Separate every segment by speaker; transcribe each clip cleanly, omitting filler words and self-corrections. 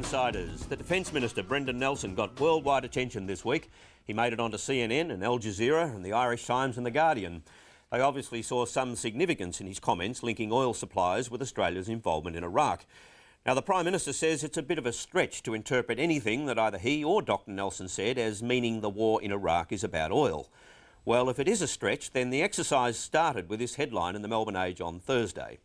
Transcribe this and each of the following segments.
Speaker 1: Insiders. The Defence Minister, Brendan Nelson, got worldwide attention this week. He made it onto CNN and Al Jazeera and the Irish Times and The Guardian. They obviously saw some significance in his comments linking oil supplies with Australia's involvement in Iraq. Now, the Prime Minister says it's a bit of a stretch to interpret anything that either he or Dr Nelson said as meaning the war in Iraq is about oil. Well, if it is a stretch, then the exercise started with this headline in the Melbourne Age on Thursday.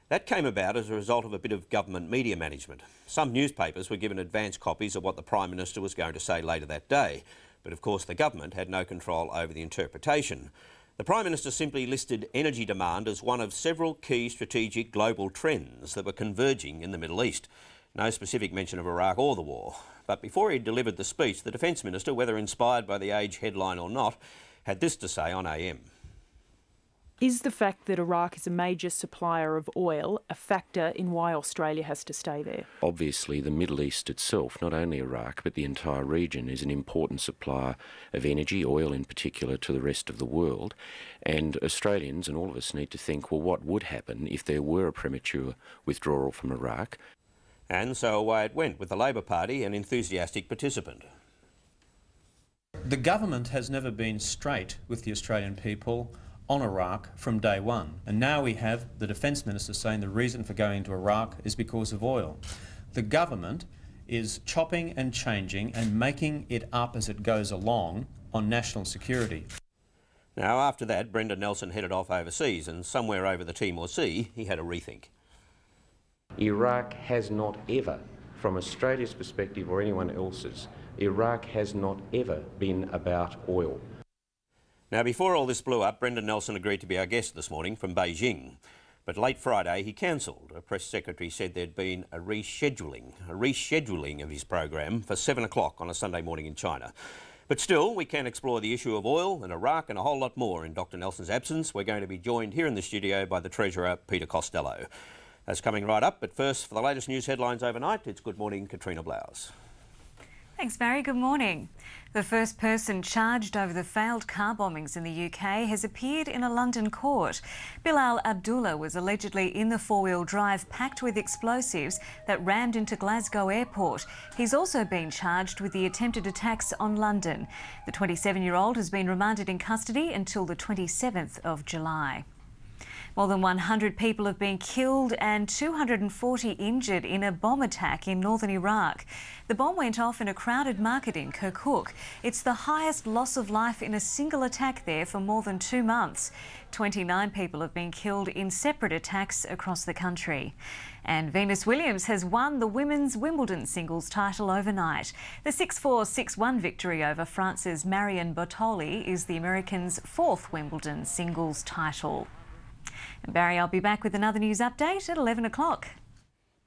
Speaker 1: That came about as a result of a bit of government media management. Some newspapers were given advance copies of what the Prime Minister was going to say later that day. But of course the government had no control over the interpretation. The Prime Minister simply listed energy demand as one of several key strategic global trends that were converging in the Middle East. No specific mention of Iraq or the war. But before he delivered the speech, the Defence Minister, whether inspired by the Age headline or not, had this to say on AM.
Speaker 2: Is the fact that Iraq is a major supplier of oil a factor in why Australia has to stay there?
Speaker 3: Obviously, the Middle East itself, not only Iraq, but the entire region, is an important supplier of energy, oil in particular, to the rest of the world. And Australians and all of us need to think, well, what would happen if there were a premature withdrawal from Iraq?
Speaker 1: And so away it went, with the Labor Party an enthusiastic participant.
Speaker 4: The government has never been straight with the Australian people on Iraq from day one. And now we have the Defence Minister saying the reason for going to Iraq is because of oil. The government is chopping and changing and making it up as it goes along on national security.
Speaker 1: Now, after that, Brendan Nelson headed off overseas, and somewhere over the Timor Sea, he had a rethink.
Speaker 3: Iraq has not ever, from Australia's perspective or anyone else's, Iraq has not ever been about oil.
Speaker 1: Now, before all this blew up, Brendan Nelson agreed to be our guest this morning from Beijing. But late Friday, he cancelled. A press secretary said there'd been a rescheduling of his program for 7 o'clock on a Sunday morning in China. But still, we can explore the issue of oil and Iraq and a whole lot more in Dr Nelson's absence. We're going to be joined here in the studio by the Treasurer, Peter Costello. That's coming right up, but first, for the latest news headlines overnight, it's Good Morning, Katrina Blowers.
Speaker 5: Thanks, Barry. Good morning. The first person charged over the failed car bombings in the UK has appeared in a London court. Bilal Abdullah was allegedly in the four-wheel drive packed with explosives that rammed into Glasgow Airport. He's also been charged with the attempted attacks on London. The 27-year-old has been remanded in custody until the 27th of July. More than 100 people have been killed and 240 injured in a bomb attack in northern Iraq. The bomb went off in a crowded market in Kirkuk. It's the highest loss of life in a single attack there for more than 2 months. 29 people have been killed in separate attacks across the country. And Venus Williams has won the women's Wimbledon singles title overnight. The 6-4, 6-1 victory over France's Marion Bartoli is the Americans' fourth Wimbledon singles title. And Barry, I'll be back with another news update at 11 o'clock.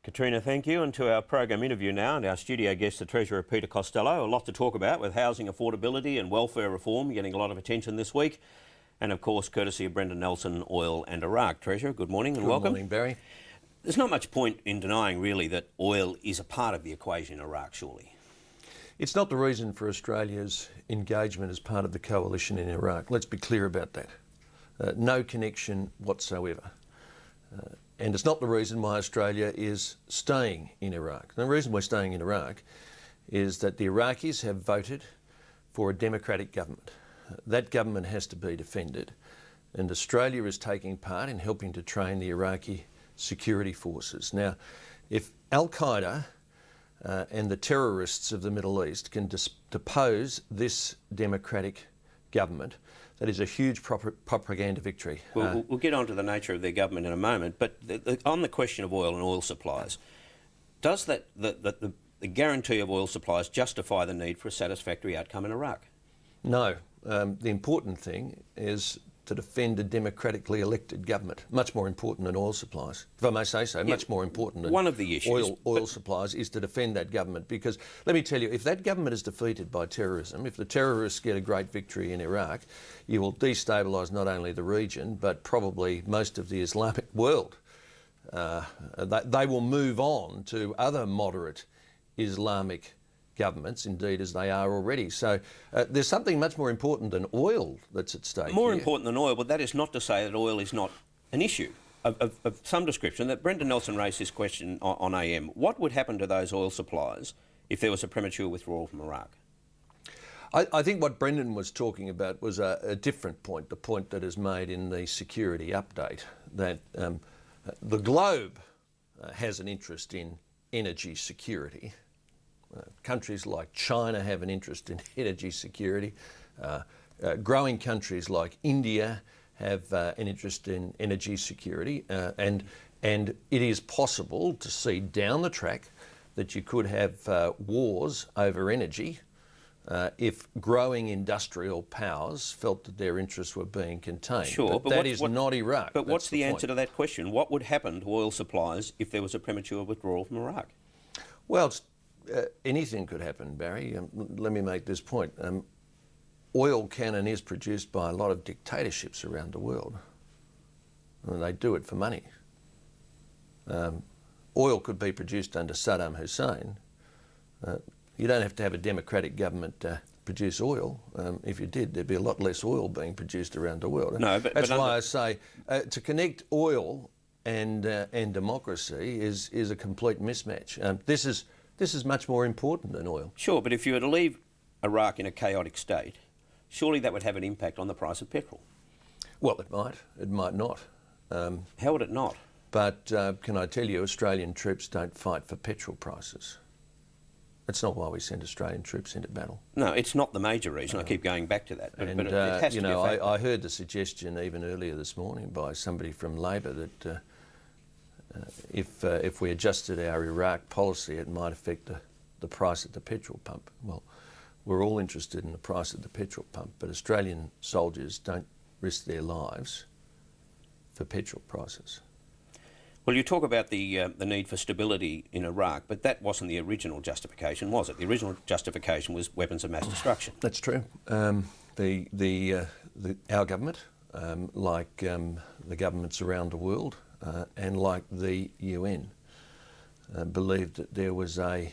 Speaker 1: Katrina, thank you. And to our program interview now, and our studio guest, the Treasurer, Peter Costello. A lot to talk about with housing affordability and welfare reform getting a lot of attention this week. And of course, courtesy of Brendan Nelson, oil and Iraq. Treasurer, good morning and welcome.
Speaker 6: Good morning, Barry.
Speaker 1: There's not much point in denying, really, that oil is a part of the equation in Iraq, surely.
Speaker 6: It's not the reason for Australia's engagement as part of the coalition in Iraq. Let's be clear about that. No connection whatsoever. And it's not the reason why Australia is staying in Iraq. The reason we're staying in Iraq is that the Iraqis have voted for a democratic government. That government has to be defended, and Australia is taking part in helping to train the Iraqi security forces. Now, if Al-Qaeda and the terrorists of the Middle East can depose this democratic government, that is a huge propaganda victory.
Speaker 1: We'll get on to the nature of their government in a moment, but on the question of oil and oil supplies, does the guarantee of oil supplies justify the need for a satisfactory outcome in Iraq?
Speaker 6: No. The important thing is to defend a democratically elected government. Much more important than oil supplies. If I may say so, much more important than
Speaker 1: one of the issues,
Speaker 6: oil supplies is to defend that government. Because let me tell you, if that government is defeated by terrorism, if the terrorists get a great victory in Iraq, you will destabilise not only the region, but probably most of the Islamic world. They will move on to other moderate Islamic governments, indeed, as they are already. So there's something much more important than oil that's at stake.
Speaker 1: More important than oil, but that is not to say that oil is not an issue. of some description. That Brendan Nelson raised this question on AM. What would happen to those oil supplies if there was a premature withdrawal from Iraq?
Speaker 6: I think what Brendan was talking about was a different point, the point that is made in the security update, that the globe has an interest in energy security. Countries like China have an interest in energy security. Growing countries like India have an interest in energy security, and it is possible to see down the track that you could have wars over energy if growing industrial powers felt that their interests were being contained.
Speaker 1: Sure,
Speaker 6: but that is not Iraq.
Speaker 1: But what's the answer to that question? What would happen to oil supplies if there was a premature withdrawal from Iraq?
Speaker 6: Well, anything could happen, Barry. Let me make this point. Oil can and is produced by a lot of dictatorships around the world. And they do it for money. Oil could be produced under Saddam Hussein. You don't have to have a democratic government to produce oil. If you did, there'd be a lot less oil being produced around the world.
Speaker 1: No,
Speaker 6: that's why I say to connect oil and democracy is a complete mismatch. This is much more important than oil.
Speaker 1: Sure, but if you were to leave Iraq in a chaotic state, surely that would have an impact on the price of petrol.
Speaker 6: Well, it might. It might not.
Speaker 1: How would it not?
Speaker 6: But can I tell you, Australian troops don't fight for petrol prices. That's not why we send Australian troops into battle.
Speaker 1: No, it's not the major reason. I keep going back to that. But it has to
Speaker 6: you
Speaker 1: be
Speaker 6: know,
Speaker 1: a factor.
Speaker 6: I heard the suggestion even earlier this morning by somebody from Labor that if we adjusted our Iraq policy, it might affect the price at the petrol pump. Well, we're all interested in the price at the petrol pump, but Australian soldiers don't risk their lives for petrol prices.
Speaker 1: Well, you talk about the need for stability in Iraq, but that wasn't the original justification, was it? The original justification was weapons of mass destruction.
Speaker 6: That's true. Our government, like the governments around the world, and like the UN, believed that there was a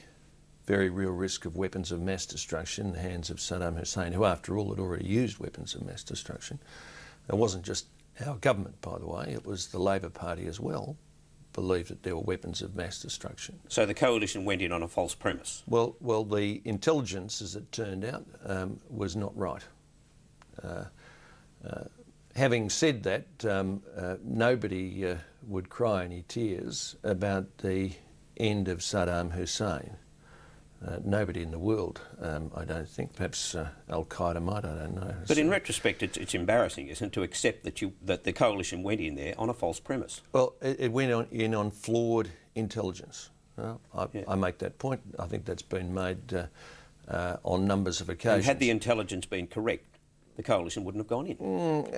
Speaker 6: very real risk of weapons of mass destruction in the hands of Saddam Hussein, who, after all, had already used weapons of mass destruction. It wasn't just our government, by the way, it was the Labor Party as well, believed that there were weapons of mass destruction.
Speaker 1: So the coalition went in on a false premise?
Speaker 6: Well, the intelligence, as it turned out, was not right. Having said that, nobody would cry any tears about the end of Saddam Hussein. Nobody in the world, I don't think. Perhaps Al-Qaeda might, I don't know.
Speaker 1: But in retrospect, it's embarrassing, isn't it, to accept that the coalition went in there on a false premise?
Speaker 6: Well, it went in on flawed intelligence. I make that point. I think that's been made on numbers of occasions.
Speaker 1: And had the intelligence been correct, the coalition wouldn't have gone in?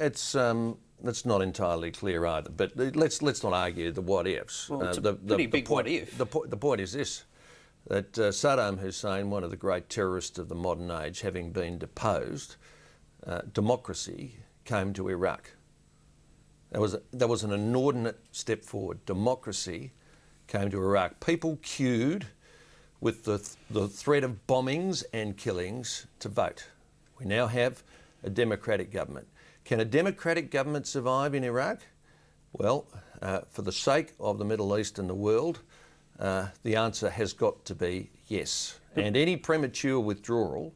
Speaker 6: That's not entirely clear either. But let's not argue the what ifs.
Speaker 1: Well, it's a pretty big
Speaker 6: point,
Speaker 1: what if.
Speaker 6: The point is this. That Saddam Hussein, one of the great terrorists of the modern age, having been deposed, democracy came to Iraq. That was an inordinate step forward. Democracy came to Iraq. People queued with the threat of bombings and killings to vote. We now have a democratic government. Can a democratic government survive in Iraq? Well, for the sake of the Middle East and the world, the answer has got to be yes. And any premature withdrawal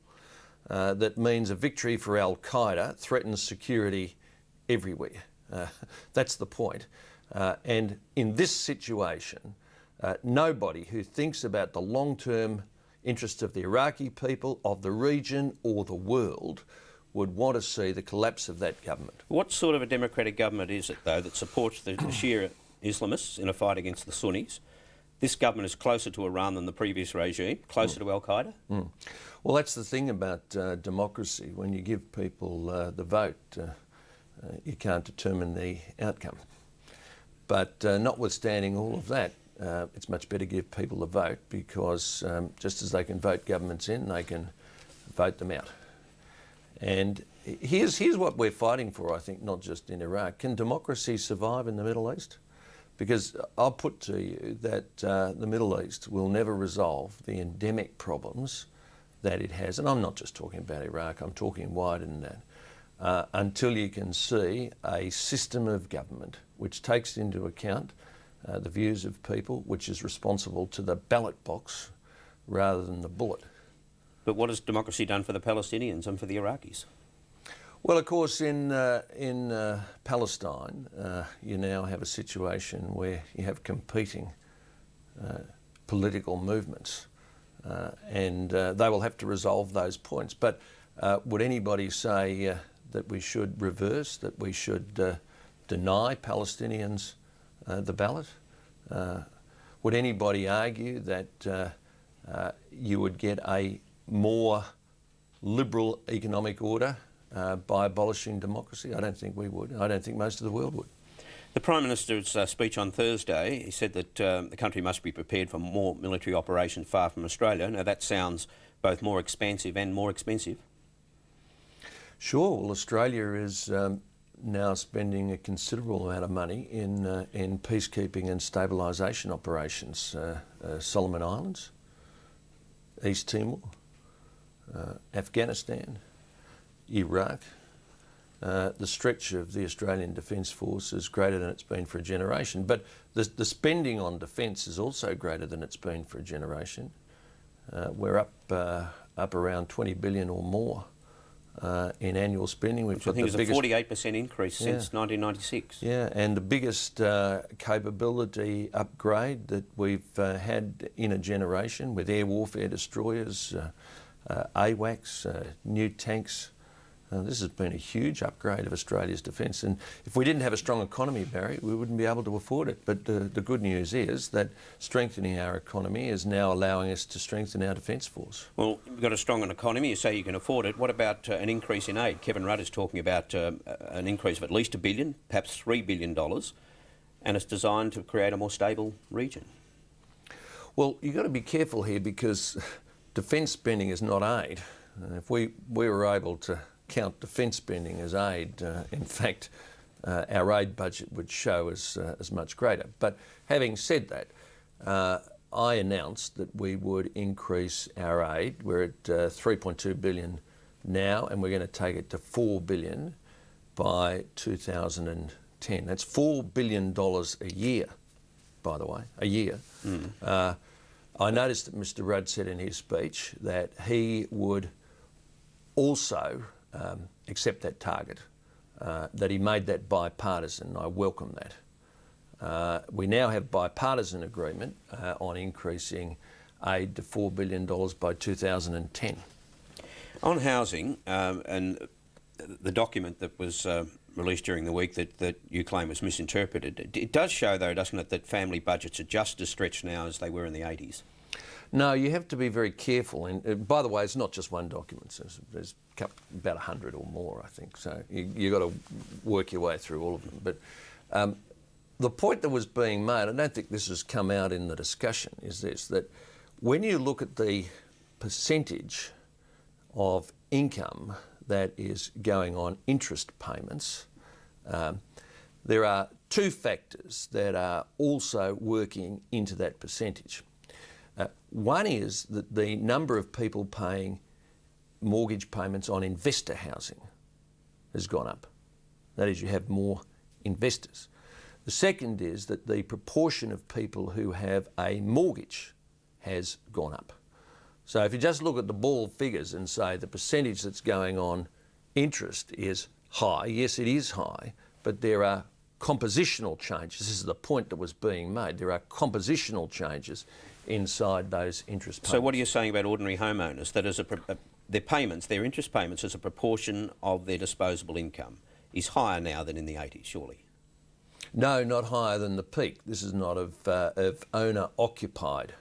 Speaker 6: that means a victory for Al-Qaeda threatens security everywhere. That's the point. And in this situation, nobody who thinks about the long-term interests of the Iraqi people, of the region or the world would want to see the collapse of that government.
Speaker 1: What sort of a democratic government is it, though, that supports the Shia Islamists in a fight against the Sunnis? This government is closer to Iran than the previous regime, closer to Al-Qaeda?
Speaker 6: Well, that's the thing about democracy. When you give people the vote, you can't determine the outcome. But notwithstanding all of that, it's much better to give people the vote because just as they can vote governments in, they can vote them out. And here's what we're fighting for, I think, not just in Iraq. Can democracy survive in the Middle East? Because I'll put to you that the Middle East will never resolve the endemic problems that it has, and I'm not just talking about Iraq, I'm talking wider than that, until you can see a system of government which takes into account the views of people, which is responsible to the ballot box rather than the bullet.
Speaker 1: But what has democracy done for the Palestinians and for the Iraqis?
Speaker 6: Well, of course, in Palestine, you now have a situation where you have competing political movements, and they will have to resolve those points. But would anybody say that we should reverse, that we should deny Palestinians the ballot? Would anybody argue that you would get a more liberal economic order by abolishing democracy? I don't think we would. I don't think most of the world would.
Speaker 1: The Prime Minister's speech on Thursday, he said that the country must be prepared for more military operations far from Australia. Now that sounds both more expansive and more expensive.
Speaker 6: Sure. Well, Australia is now spending a considerable amount of money in peacekeeping and stabilisation operations. Solomon Islands, East Timor, Afghanistan, Iraq. The stretch of the Australian Defence Force is greater than it's been for a generation, but the spending on defence is also greater than it's been for a generation. We're up around 20 billion or more in annual spending.
Speaker 1: Which I think is a 48% increase since 1996.
Speaker 6: Yeah, and the biggest capability upgrade that we've had in a generation, with air warfare destroyers, AWACS, new tanks. This has been a huge upgrade of Australia's defence, and if we didn't have a strong economy, Barry, we wouldn't be able to afford it. But the good news is that strengthening our economy is now allowing us to strengthen our defence force.
Speaker 1: Well, you've got a strong economy, you say you can afford it. What about an increase in aid? Kevin Rudd is talking about an increase of at least $1 billion, perhaps $3 billion, and it's designed to create a more stable region.
Speaker 6: Well, you've got to be careful here, because defence spending is not aid. If we were able to count defence spending as aid, in fact, our aid budget would show as much greater. But having said that, I announced that we would increase our aid. We're at 3.2 billion now, and we're going to take it to 4 billion by 2010. That's $4 billion a year, by the way, a year. I noticed that Mr Rudd said in his speech that he would also accept that target, that he made that bipartisan. I welcome that. We now have bipartisan agreement on increasing aid to $4 billion by 2010.
Speaker 1: On housing, and the document that was released during the week that you claim was misinterpreted, it does show, though, doesn't it, that family budgets are just as stretched now as they were in the 80s?
Speaker 6: No, you have to be very careful. And by the way, it's not just one document. There's about 100 or more, I think. So you've got to work your way through all of them. But the point that was being made, I don't think this has come out in the discussion, is this, that when you look at the percentage of income that is going on interest payments, there are two factors that are also working into that percentage. One is that the number of people paying mortgage payments on investor housing has gone up. That is, you have more investors. The second is that the proportion of people who have a mortgage has gone up. So if you just look at the bald figures and say the percentage that's going on interest is high, yes, it is high, but there are compositional changes. This is the point that was being made. There are compositional changes inside those interest payments.
Speaker 1: So what are you saying about ordinary homeowners, that as their payments, their interest payments as a proportion of their disposable income is higher now than in the 80s, surely?
Speaker 6: No, not higher than the peak. This is not of owner-occupied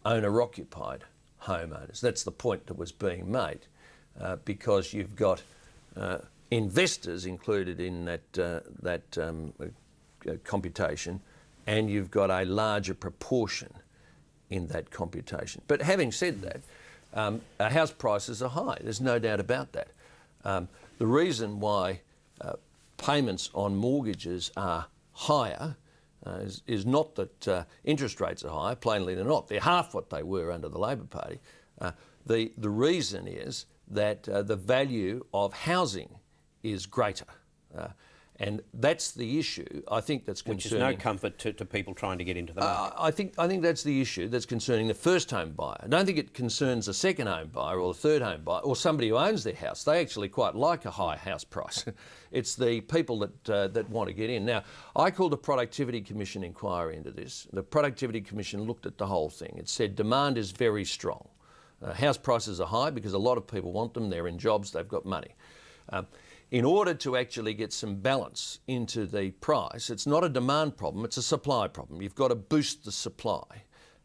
Speaker 6: homeowners. That's the point that was being made, because you've got investors included in that computation, and you've got a larger proportion in that computation. But having said that, house prices are high. There's no doubt about that. The reason why payments on mortgages are higher is not that interest rates are higher. Plainly they're not. They're half what they were under the Labor Party. The reason is that the value of housing is greater. And that's the issue, I think, that's concerning.
Speaker 1: Which is no comfort to people trying to get into the market.
Speaker 6: I think that's the issue that's concerning the first home buyer. I don't think it concerns a second home buyer or a third home buyer or somebody who owns their house. They actually quite like a high house price. It's the people that want to get in. Now, I called a Productivity Commission inquiry into this. The Productivity Commission looked at the whole thing. It said demand is very strong. House prices are high because a lot of people want them. They're in jobs, they've got money. In order to actually get some balance into the price, it's not a demand problem, it's a supply problem. You've got to boost the supply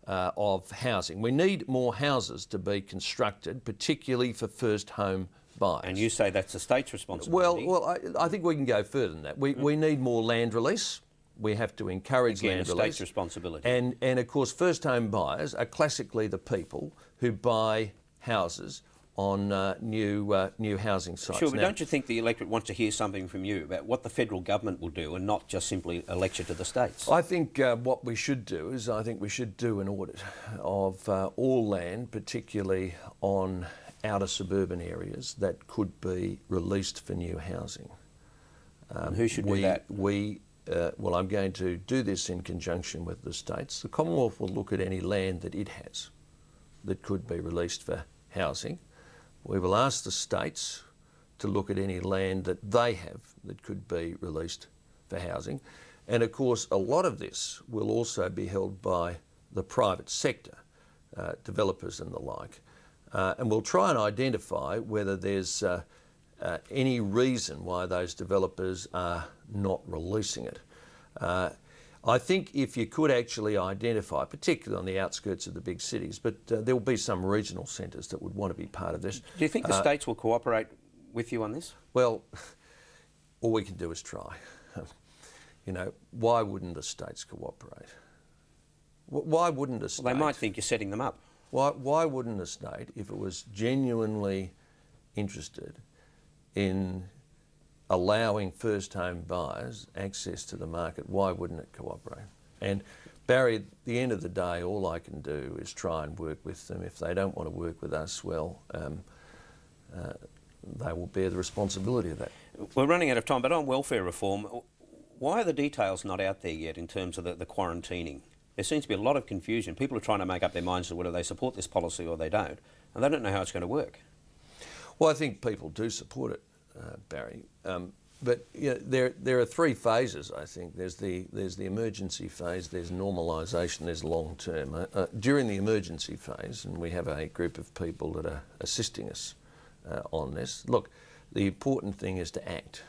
Speaker 6: of housing. We need more houses to be constructed, particularly for first home buyers.
Speaker 1: And you say that's the state's responsibility.
Speaker 6: Well, I think we can go further than that. We need more land release. We have to encourage land release.
Speaker 1: Again, the state's responsibility.
Speaker 6: And of course, first home buyers are classically the people who buy houses on new housing sites.
Speaker 1: Sure, but don't you think the electorate wants to hear something from you about what the federal government will do and not just simply a lecture to the states?
Speaker 6: I think what we should do is we should do an audit of all land, particularly on outer suburban areas that could be released for new housing.
Speaker 1: And who should do that?
Speaker 6: Well, I'm going to do this in conjunction with the states. The Commonwealth will look at any land that it has that could be released for housing. We will ask the states to look at any land that they have that could be released for housing. And of course, a lot of this will also be held by the private sector, developers and the like. And we'll try and identify whether there's any reason why those developers are not releasing it. I think if you could actually identify, particularly on the outskirts of the big cities, but there will be some regional centres that would want to be part of this.
Speaker 1: Do you think the states will cooperate with you on this?
Speaker 6: Well, all we can do is try. You know, why wouldn't the states cooperate? Why wouldn't a state?
Speaker 1: Well, they might think you're setting them up.
Speaker 6: Why wouldn't a state, if it was genuinely interested in allowing first home buyers access to the market, why wouldn't it cooperate? And Barry, at the end of the day, all I can do is try and work with them. If they don't want to work with us, well, they will bear the responsibility of that.
Speaker 1: We're running out of time, but on welfare reform, why are the details not out there yet in terms of the quarantining? There seems to be a lot of confusion. People are trying to make up their minds as to whether they support this policy or they don't, and they don't know how it's going to work.
Speaker 6: Well, I think people do support it, Barry. But you know, there are three phases, I think. There's the emergency phase, there's normalisation, there's long term. During the emergency phase, and we have a group of people that are assisting us on this, look, the important thing is to act.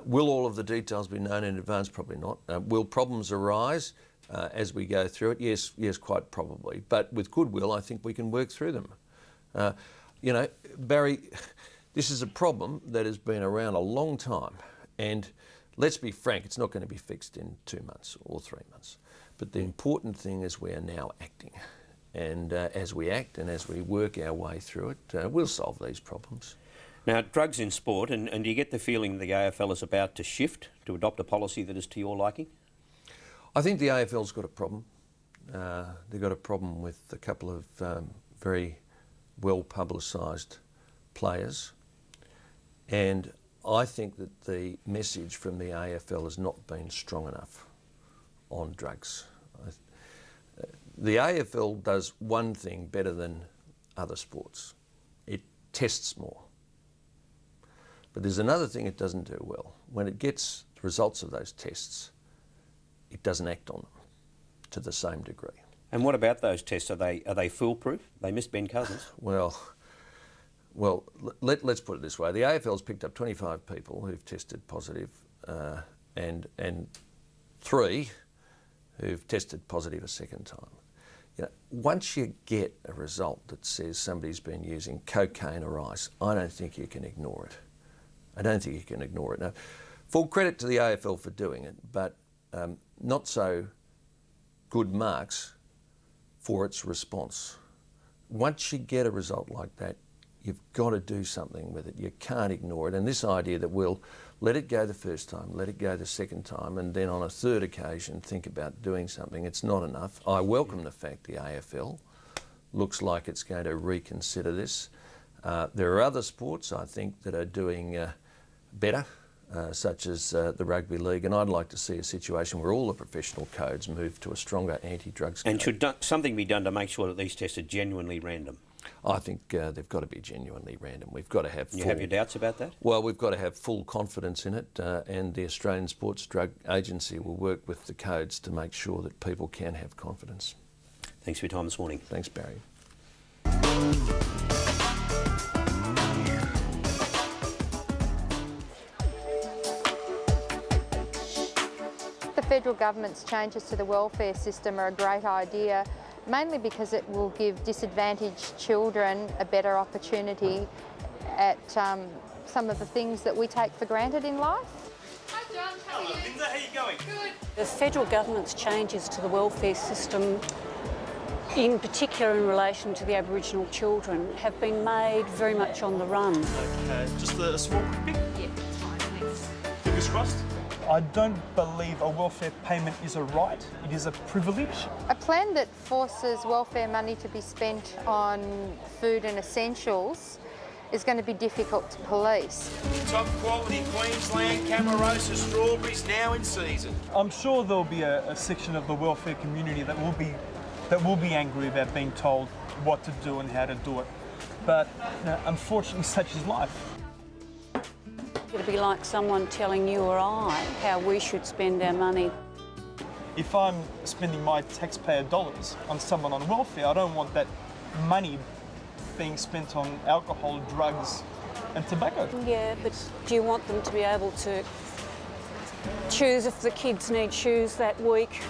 Speaker 6: Will all of the details be known in advance? Probably not. Will problems arise as we go through it? Yes, quite probably. But with goodwill, I think we can work through them. You know, Barry, this is a problem that has been around a long time, and let's be frank, it's not going to be fixed in 2 months or 3 months. But the important thing is we are now acting, and as we act and as we work our way through it, we'll solve these problems.
Speaker 1: Now, drugs in sport, and do you get the feeling the AFL is about to shift to adopt a policy that is to your liking?
Speaker 6: I think the AFL's got a problem. They've got a problem with a couple of very well publicised players, and I think that the message from the AFL has not been strong enough on drugs. The AFL does one thing better than other sports. It tests more. But there's another thing it doesn't do well. When it gets the results of those tests, it doesn't act on them to the same degree.
Speaker 1: And what about those tests? Are they foolproof? They missed Ben Cousins.
Speaker 6: Well, let's put it this way. The AFL's picked up 25 people who've tested positive and 3 who've tested positive a second time. You know, once you get a result that says somebody's been using cocaine or ice, I don't think you can ignore it. I don't think you can ignore it. Now, full credit to the AFL for doing it, but not so good marks for its response. Once you get a result like that, you've got to do something with it. You can't ignore it. And this idea that we'll let it go the first time, let it go the second time, and then on a third occasion think about doing something, it's not enough. I welcome the fact the AFL looks like it's going to reconsider this. There are other sports, I think, that are doing better such as the Rugby League, and I'd like to see a situation where all the professional codes move to a stronger anti-drugs code.
Speaker 1: And should something be done to make sure that these tests are genuinely random?
Speaker 6: I think they've got to be genuinely random. We've got to have
Speaker 1: You have your doubts about that?
Speaker 6: Well, we've got to have full confidence in it, and the Australian Sports Drug Agency will work with the codes to make sure that people can have confidence.
Speaker 1: Thanks for your time this morning.
Speaker 6: Thanks, Barry.
Speaker 7: The federal government's changes to the welfare system are a great idea, mainly because it will give disadvantaged children a better opportunity at some of the things that we take for granted in life.
Speaker 8: Hi John, how are you?
Speaker 9: Linda, how are you going?
Speaker 8: Good.
Speaker 10: The federal government's changes to the welfare system, in particular in relation to the Aboriginal children, have been made very much on the run.
Speaker 9: Okay, just a small quick pick.
Speaker 8: Yeah, it's fine, thanks.
Speaker 9: Fingers crossed. I don't believe a welfare payment is a right, it is a privilege.
Speaker 7: A plan that forces welfare money to be spent on food and essentials is going to be difficult to police.
Speaker 11: Top quality Queensland Camarosa strawberries now in season.
Speaker 9: I'm sure there'll be a section of the welfare community that will be angry about being told what to do and how to do it. But unfortunately, such is life.
Speaker 10: It'd be like someone telling you or I how we should spend our money.
Speaker 9: If I'm spending my taxpayer dollars on someone on welfare, I don't want that money being spent on alcohol, drugs and tobacco.
Speaker 10: Yeah, but do you want them to be able to choose if the kids need shoes that week?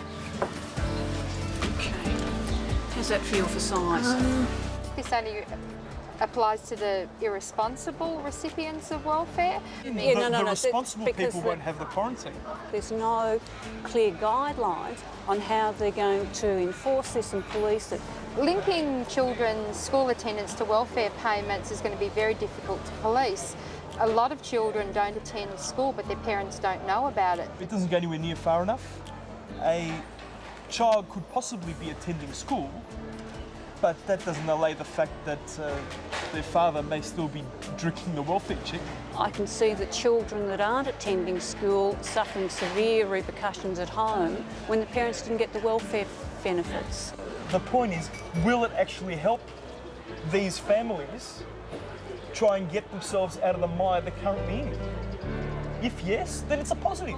Speaker 10: Okay. How's that feel for size?
Speaker 7: This only applies to the irresponsible recipients of welfare.
Speaker 9: The responsible people won't have the quarantine.
Speaker 10: There's no clear guidelines on how they're going to enforce this and police it.
Speaker 7: Linking children's school attendance to welfare payments is going to be very difficult to police. A lot of children don't attend school, but their parents don't know about it.
Speaker 9: It doesn't go anywhere near far enough. A child could possibly be attending school, but that doesn't allay the fact that their father may still be drinking the welfare check.
Speaker 10: I can see that children that aren't attending school suffering severe repercussions at home when the parents didn't get the welfare benefits.
Speaker 9: The point is, will it actually help these families try and get themselves out of the mire they're currently in? If yes, then it's a positive.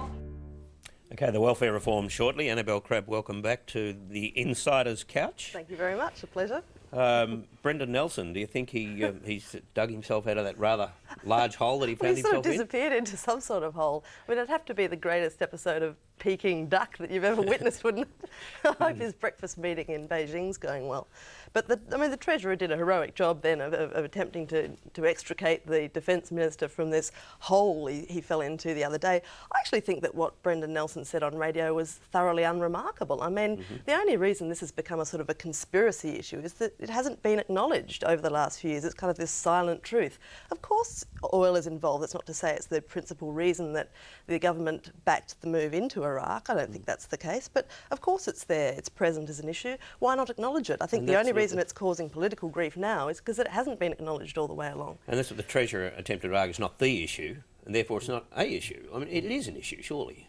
Speaker 1: Okay, the welfare reform shortly. Annabel, Crabb, welcome back to the Insider's Couch.
Speaker 12: Thank you very much, a pleasure.
Speaker 1: Brendan Nelson, do you think he's dug himself out of that rather large hole that he found
Speaker 12: He sort
Speaker 1: himself
Speaker 12: of disappeared into some sort of hole. I mean, it'd have to be the greatest episode of Peking duck that you've ever witnessed, wouldn't it? I hope his breakfast meeting in Beijing's going well. But the Treasurer did a heroic job then of attempting to extricate the Defence Minister from this hole he fell into the other day. I actually think that what Brendan Nelson said on radio was thoroughly unremarkable. I mean, the only reason this has become a sort of a conspiracy issue is that it hasn't been acknowledged over the last few years. It's kind of this silent truth. Of course, oil is involved. That's not to say it's the principal reason that the government backed the move into Iraq. I don't think that's the case. But of course it's there. It's present as an issue. Why not acknowledge it? I think the only reason it's causing political grief now is because it hasn't been acknowledged all the way along.
Speaker 1: And that's what the Treasurer attempted to argue is not the issue, and therefore it's not a issue. I mean, it is an issue, surely.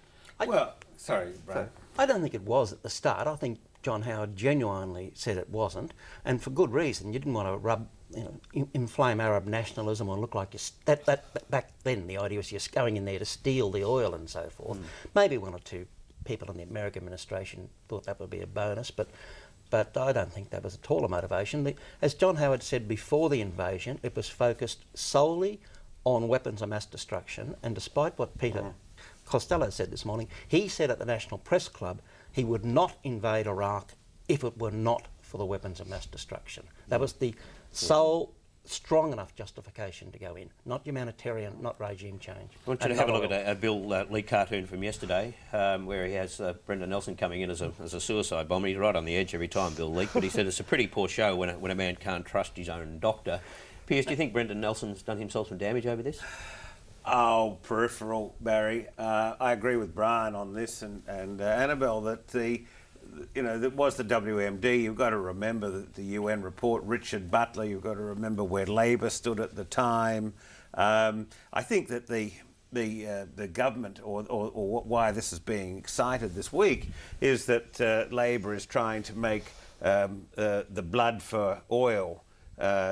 Speaker 13: Sorry, Brad. I don't think it was at the start. I think John Howard genuinely said it wasn't, and for good reason. You didn't want to inflame Arab nationalism or look like that back then the idea was you're going in there to steal the oil and so forth. Maybe one or two people in the American administration thought that would be a bonus, but I don't think that was at all a motivation. As John Howard said before the invasion, it was focused solely on weapons of mass destruction, and despite what Peter Costello said this morning, he said at the National Press Club he would not invade Iraq if it were not for the weapons of mass destruction. That was the sole strong enough justification to go in, not humanitarian, not regime change.
Speaker 1: I want you to have a look at a Bill Lee cartoon from yesterday where he has Brendan Nelson coming in as a suicide bomber. He's right on the edge every time, Bill Lee, but he said it's a pretty poor show when a man can't trust his own doctor. Piers, do you think Brendan Nelson's done himself some damage over this?
Speaker 11: Oh, peripheral, Barry. I agree with Brian on this and Annabel that that was the WMD. You've got to remember that the UN report, Richard Butler. You've got to remember where Labor stood at the time. I think that the the government or why this is being excited this week is that Labor is trying to make the blood for oil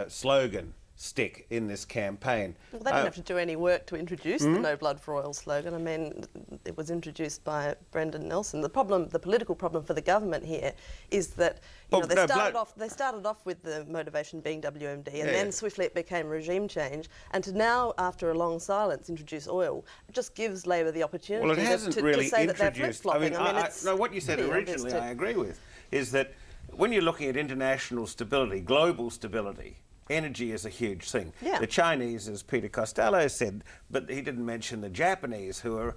Speaker 11: slogan stick in this campaign.
Speaker 12: Well, they didn't have to do any work to introduce the No Blood for Oil slogan. I mean, it was introduced by Brendan Nelson. The political problem for the government here is that they started off with the motivation being WMD, and then swiftly it became regime change. And to now, after a long silence, introduce oil, it just gives Labor the opportunity
Speaker 11: well, it hasn't really
Speaker 12: to say that they're
Speaker 11: introduced.
Speaker 12: flip-flopping.
Speaker 11: No, what you said originally, I agree with, is that when you're looking at international stability, global stability, energy is a huge thing.
Speaker 12: Yeah.
Speaker 11: The Chinese, as Peter Costello said, but he didn't mention the Japanese, who are,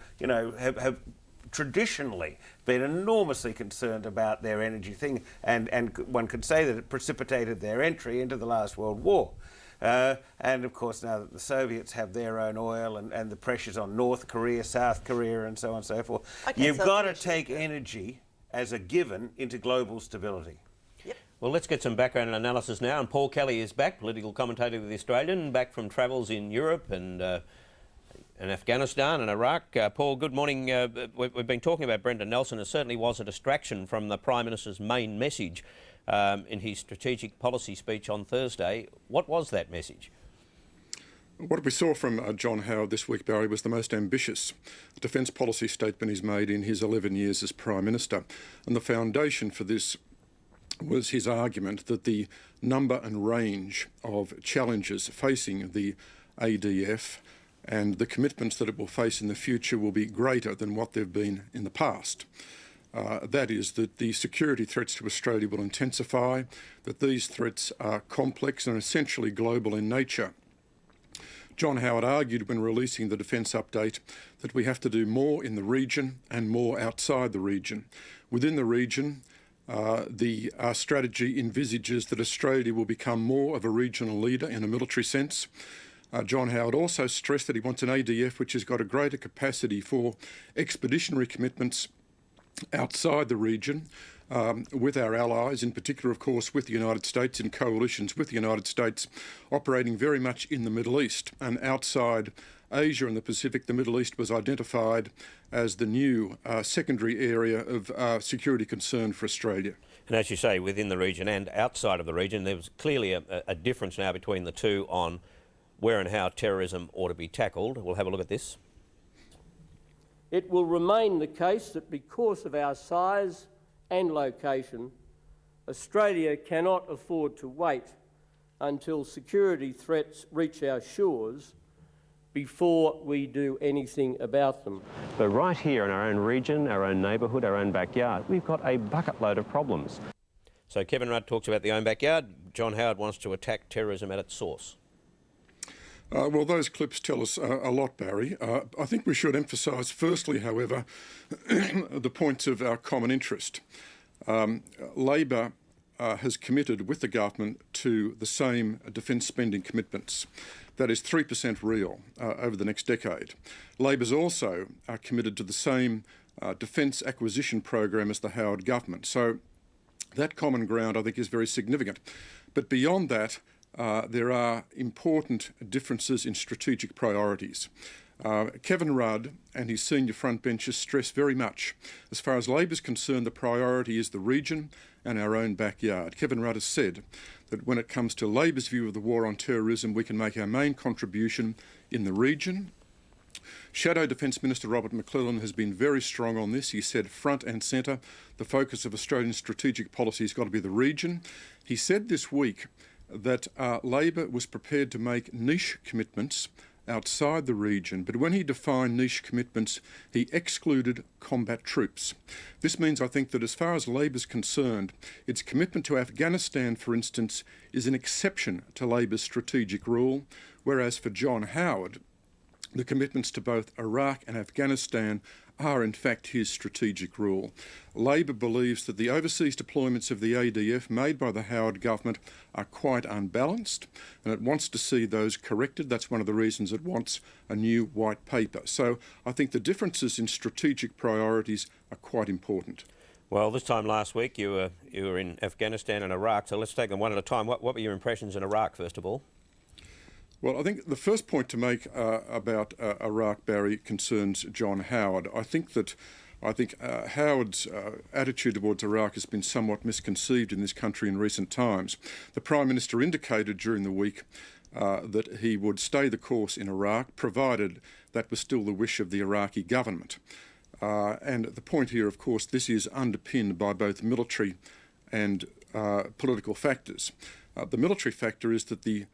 Speaker 11: have traditionally been enormously concerned about their energy thing, and one could say that it precipitated their entry into the last World War. And of course, now that the Soviets have their own oil and the pressures on North Korea, South Korea, and so on and so forth, you've got to take energy as a given into global stability.
Speaker 1: Well, let's get some background and analysis now. And Paul Kelly is back, political commentator with The Australian, back from travels in Europe and Afghanistan and Iraq. Paul, good morning. We've been talking about Brendan Nelson. It certainly was a distraction from the Prime Minister's main message in his strategic policy speech on Thursday. What was that message?
Speaker 14: What we saw from John Howard this week, Barry, was the most ambitious defence policy statement he's made in his 11 years as Prime Minister. And the foundation for this was his argument that the number and range of challenges facing the ADF and the commitments that it will face in the future will be greater than what they've been in the past. That is, that the security threats to Australia will intensify, that these threats are complex and essentially global in nature. John Howard argued when releasing the defence update that we have to do more in the region and more outside the region. Within the region, our strategy envisages that Australia will become more of a regional leader in a military sense. John Howard also stressed that he wants an ADF which has got a greater capacity for expeditionary commitments outside the region with our allies, in particular, of course, with the United States, in coalitions with the United States, operating very much in the Middle East. And outside Asia and the Pacific, the Middle East was identified as the new secondary area of security concern for Australia.
Speaker 1: And as you say, within the region and outside of the region, there was clearly a difference now between the two on where and how terrorism ought to be tackled. We'll have a look at this.
Speaker 15: It will remain the case that because of our size and location, Australia cannot afford to wait until security threats reach our shores before we do anything about them.
Speaker 16: But right here in our own region, our own neighbourhood, our own backyard, we've got a bucket load of problems.
Speaker 1: So Kevin Rudd talks about the own backyard. John Howard wants to attack terrorism at its source.
Speaker 14: Well, those clips tell us a lot, Barry. I think we should emphasise, firstly, however, the points of our common interest. Labor has committed with the government to the same defence spending commitments. That is 3% real over the next decade. Labor's also committed to the same defence acquisition program as the Howard government. So that common ground, I think, is very significant. But beyond that, there are important differences in strategic priorities. Kevin Rudd and his senior frontbenchers stress very much, as far as Labor's concerned, the priority is the region and our own backyard. Kevin Rudd has said that when it comes to Labor's view of the war on terrorism, we can make our main contribution in the region. Shadow Defence Minister Robert McClellan has been very strong on this. He said front and centre, the focus of Australian strategic policy has got to be the region. He said this week that Labor was prepared to make niche commitments outside the region, but when he defined niche commitments, he excluded combat troops. This means, I think, that as far as Labor's concerned, its commitment to Afghanistan, for instance, is an exception to Labor's strategic rule, whereas for John Howard, the commitments to both Iraq and Afghanistan are in fact his strategic rule. Labor believes that the overseas deployments of the ADF made by the Howard government are quite unbalanced, and it wants to see those corrected. That's one of the reasons it wants a new white paper. So I think the differences in strategic priorities are quite important.
Speaker 1: Well, this time last week you were in Afghanistan and Iraq, so let's take them one at a time. What were your impressions in Iraq, first of all?
Speaker 14: Well, I think the first point to make about Iraq, Barry, concerns John Howard. I think Howard's attitude towards Iraq has been somewhat misconceived in this country in recent times. The Prime Minister indicated during the week that he would stay the course in Iraq, provided that was still the wish of the Iraqi government. And the point here, of course, this is underpinned by both military and political factors. The military factor is that the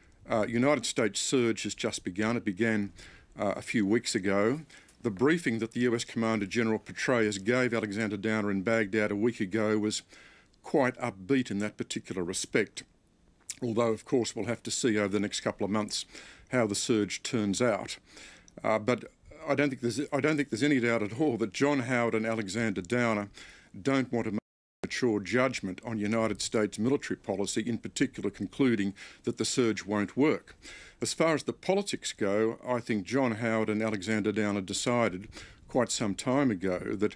Speaker 14: United States surge has just begun. It began a few weeks ago. The briefing that the US Commander General Petraeus gave Alexander Downer in Baghdad a week ago was quite upbeat in that particular respect. Although, of course, we'll have to see over the next couple of months how the surge turns out. But I don't think there's any doubt at all that John Howard and Alexander Downer don't want to make a mature judgment on United States military policy, in particular concluding that the surge won't work. As far as the politics go, I think John Howard and Alexander Downer decided quite some time ago that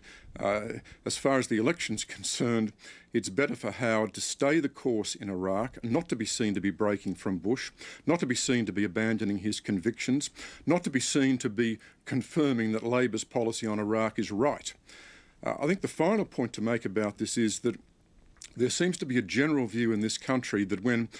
Speaker 14: as far as the election's concerned, it's better for Howard to stay the course in Iraq, not to be seen to be breaking from Bush, not to be seen to be abandoning his convictions, not to be seen to be confirming that Labor's policy on Iraq is right. I think the final point to make about this is that there seems to be a general view in this country that when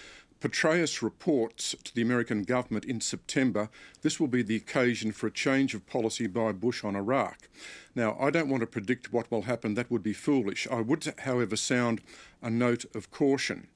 Speaker 14: Petraeus reports to the American government in September, this will be the occasion for a change of policy by Bush on Iraq. Now, I don't want to predict what will happen. That would be foolish. I would, however, sound a note of caution.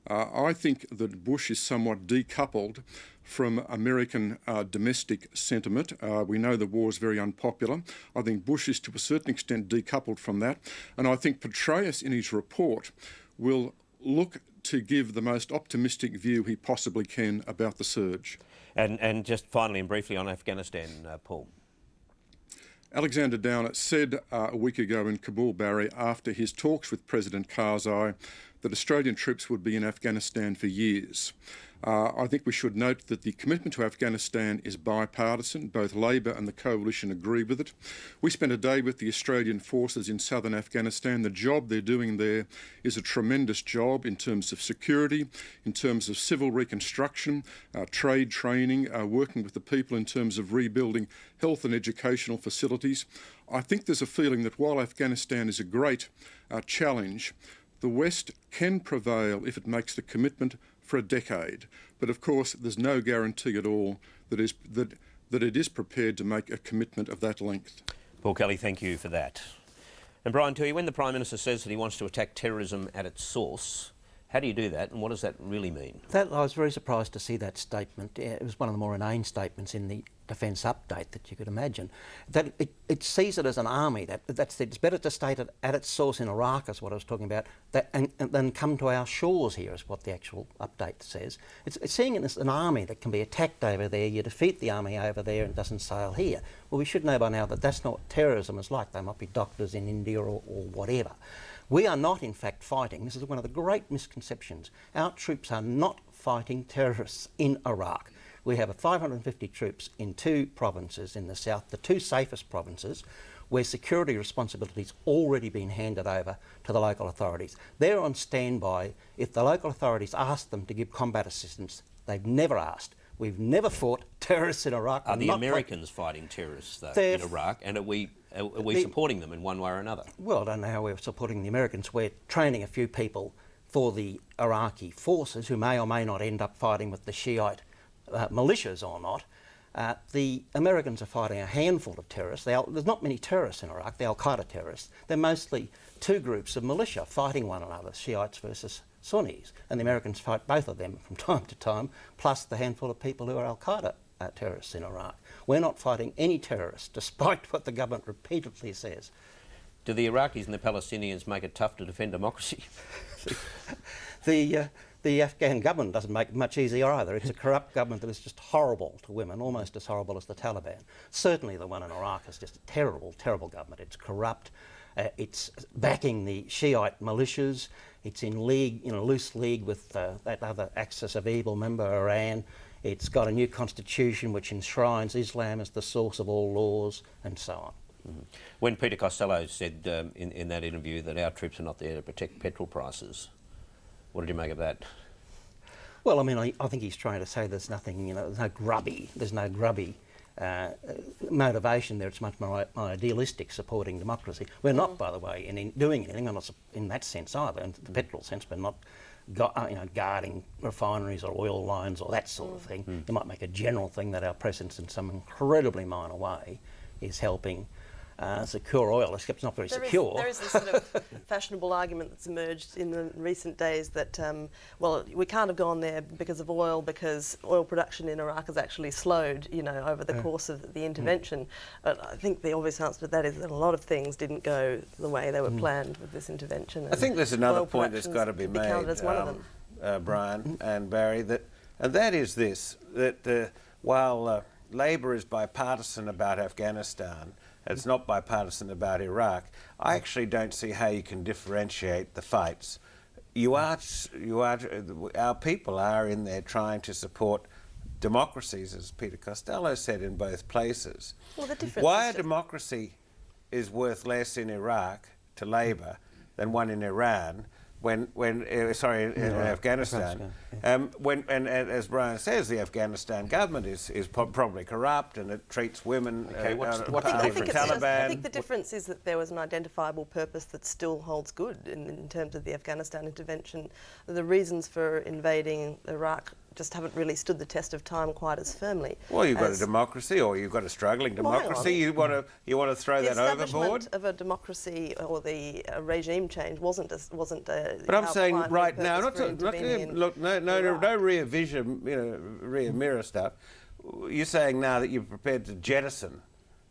Speaker 14: I think that Bush is somewhat decoupled from American domestic sentiment. We know the war is very unpopular. I think Bush is to a certain extent decoupled from that. And I think Petraeus in his report will look to give the most optimistic view he possibly can about the surge.
Speaker 1: And just finally and briefly on Afghanistan, Paul.
Speaker 14: Alexander Downer said a week ago in Kabul, Barry, after his talks with President Karzai, that Australian troops would be in Afghanistan for years. I think we should note that the commitment to Afghanistan is bipartisan. Both Labor and the Coalition agree with it. We spent a day with the Australian forces in southern Afghanistan. The job they're doing there is a tremendous job in terms of security, in terms of civil reconstruction, trade training, working with the people in terms of rebuilding health and educational facilities. I think there's a feeling that while Afghanistan is a great challenge, the West can prevail if it makes the commitment for a decade. But of course, there's no guarantee at all that it is prepared to make a commitment of that length.
Speaker 1: Paul Kelly, thank you for that. And Brian Toohey, when the Prime Minister says that he wants to attack terrorism at its source, how do you do that and what does that really mean?
Speaker 13: I was very surprised to see that statement. It was one of the more inane statements in the Defence Update that you could imagine. That it sees it as an army. It's better to state it at its source in Iraq, is what I was talking about, and then come to our shores here, is what the actual update says. It's seeing it as an army that can be attacked over there. You defeat the army over there and it doesn't sail here. Well, we should know by now that that's not what terrorism is like. They might be doctors in India or whatever. We are not, in fact, fighting. This is one of the great misconceptions. Our troops are not fighting terrorists in Iraq. We have 550 troops in 2 provinces in the south, the 2 safest provinces, where security responsibility's already been handed over to the local authorities. They're on standby if the local authorities ask them to give combat assistance. They've never asked. We've never fought terrorists in Iraq.
Speaker 1: Are the Americans fighting terrorists, though, in Iraq? And are we supporting them in one way or another?
Speaker 13: Well, I don't know how we're supporting the Americans. We're training a few people for the Iraqi forces who may or may not end up fighting with the Shiite militias or not. The Americans are fighting a handful of terrorists. There's not many terrorists in Iraq, the Al-Qaeda terrorists. They're mostly 2 groups of militia fighting one another, Shiites versus Sunnis. And the Americans fight both of them from time to time, plus the handful of people who are Al-Qaeda terrorists in Iraq. We're not fighting any terrorists, despite what the government repeatedly says.
Speaker 1: Do the Iraqis and the Palestinians make it tough to defend democracy?
Speaker 13: The Afghan government doesn't make it much easier either. It's a corrupt government that is just horrible to women, almost as horrible as the Taliban. Certainly the one in Iraq is just a terrible, terrible government. It's corrupt. It's backing the Shiite militias. It's in loose league with that other axis of evil member, Iran. It's got a new constitution which enshrines Islam as the source of all laws, and so on.
Speaker 1: Mm-hmm. When Peter Costello said in that interview that our troops are not there to protect petrol prices, what did you make of that?
Speaker 13: Well, I mean, I think he's trying to say there's nothing, you know, there's no grubby motivation there. It's much more idealistic, supporting democracy. We're not, by the way, in doing anything, I'm not in that sense either, in the petrol sense, but not guarding refineries or oil lines or that sort of thing. You might make a general thing that our presence in some incredibly minor way is helping secure oil, except it's not very secure.
Speaker 12: There is this sort of fashionable argument that's emerged in the recent days that, well, we can't have gone there because of oil, because oil production in Iraq has actually slowed, you know, over the course of the intervention. But I think the obvious answer to that is that a lot of things didn't go the way they were planned with this intervention.
Speaker 11: I think there's another point that's got to be made,
Speaker 12: as one of them.
Speaker 11: Brian and Barry, and that is this, that while Labor is bipartisan about Afghanistan, it's not bipartisan about Iraq. I actually don't see how you can differentiate the fights. Our people are in there trying to support democracies, as Peter Costello said, in both places.
Speaker 12: Well, the difference
Speaker 11: Why a democracy is worth less in Iraq to Labor than one in Iran, in Afghanistan. And as Brian says, the Afghanistan government is probably corrupt and it treats women.
Speaker 12: What's the difference? I think the difference is that there was an identifiable purpose that still holds good in terms of the Afghanistan intervention. The reasons for invading Iraq just haven't really stood the test of time quite as firmly.
Speaker 11: Well, you've got a democracy, or you've got a struggling democracy. You want to throw that overboard?
Speaker 12: The establishment of a democracy or the regime change wasn't a.
Speaker 11: But I'm saying right now, no rear vision, rear mirror stuff. You're saying now that you're prepared to jettison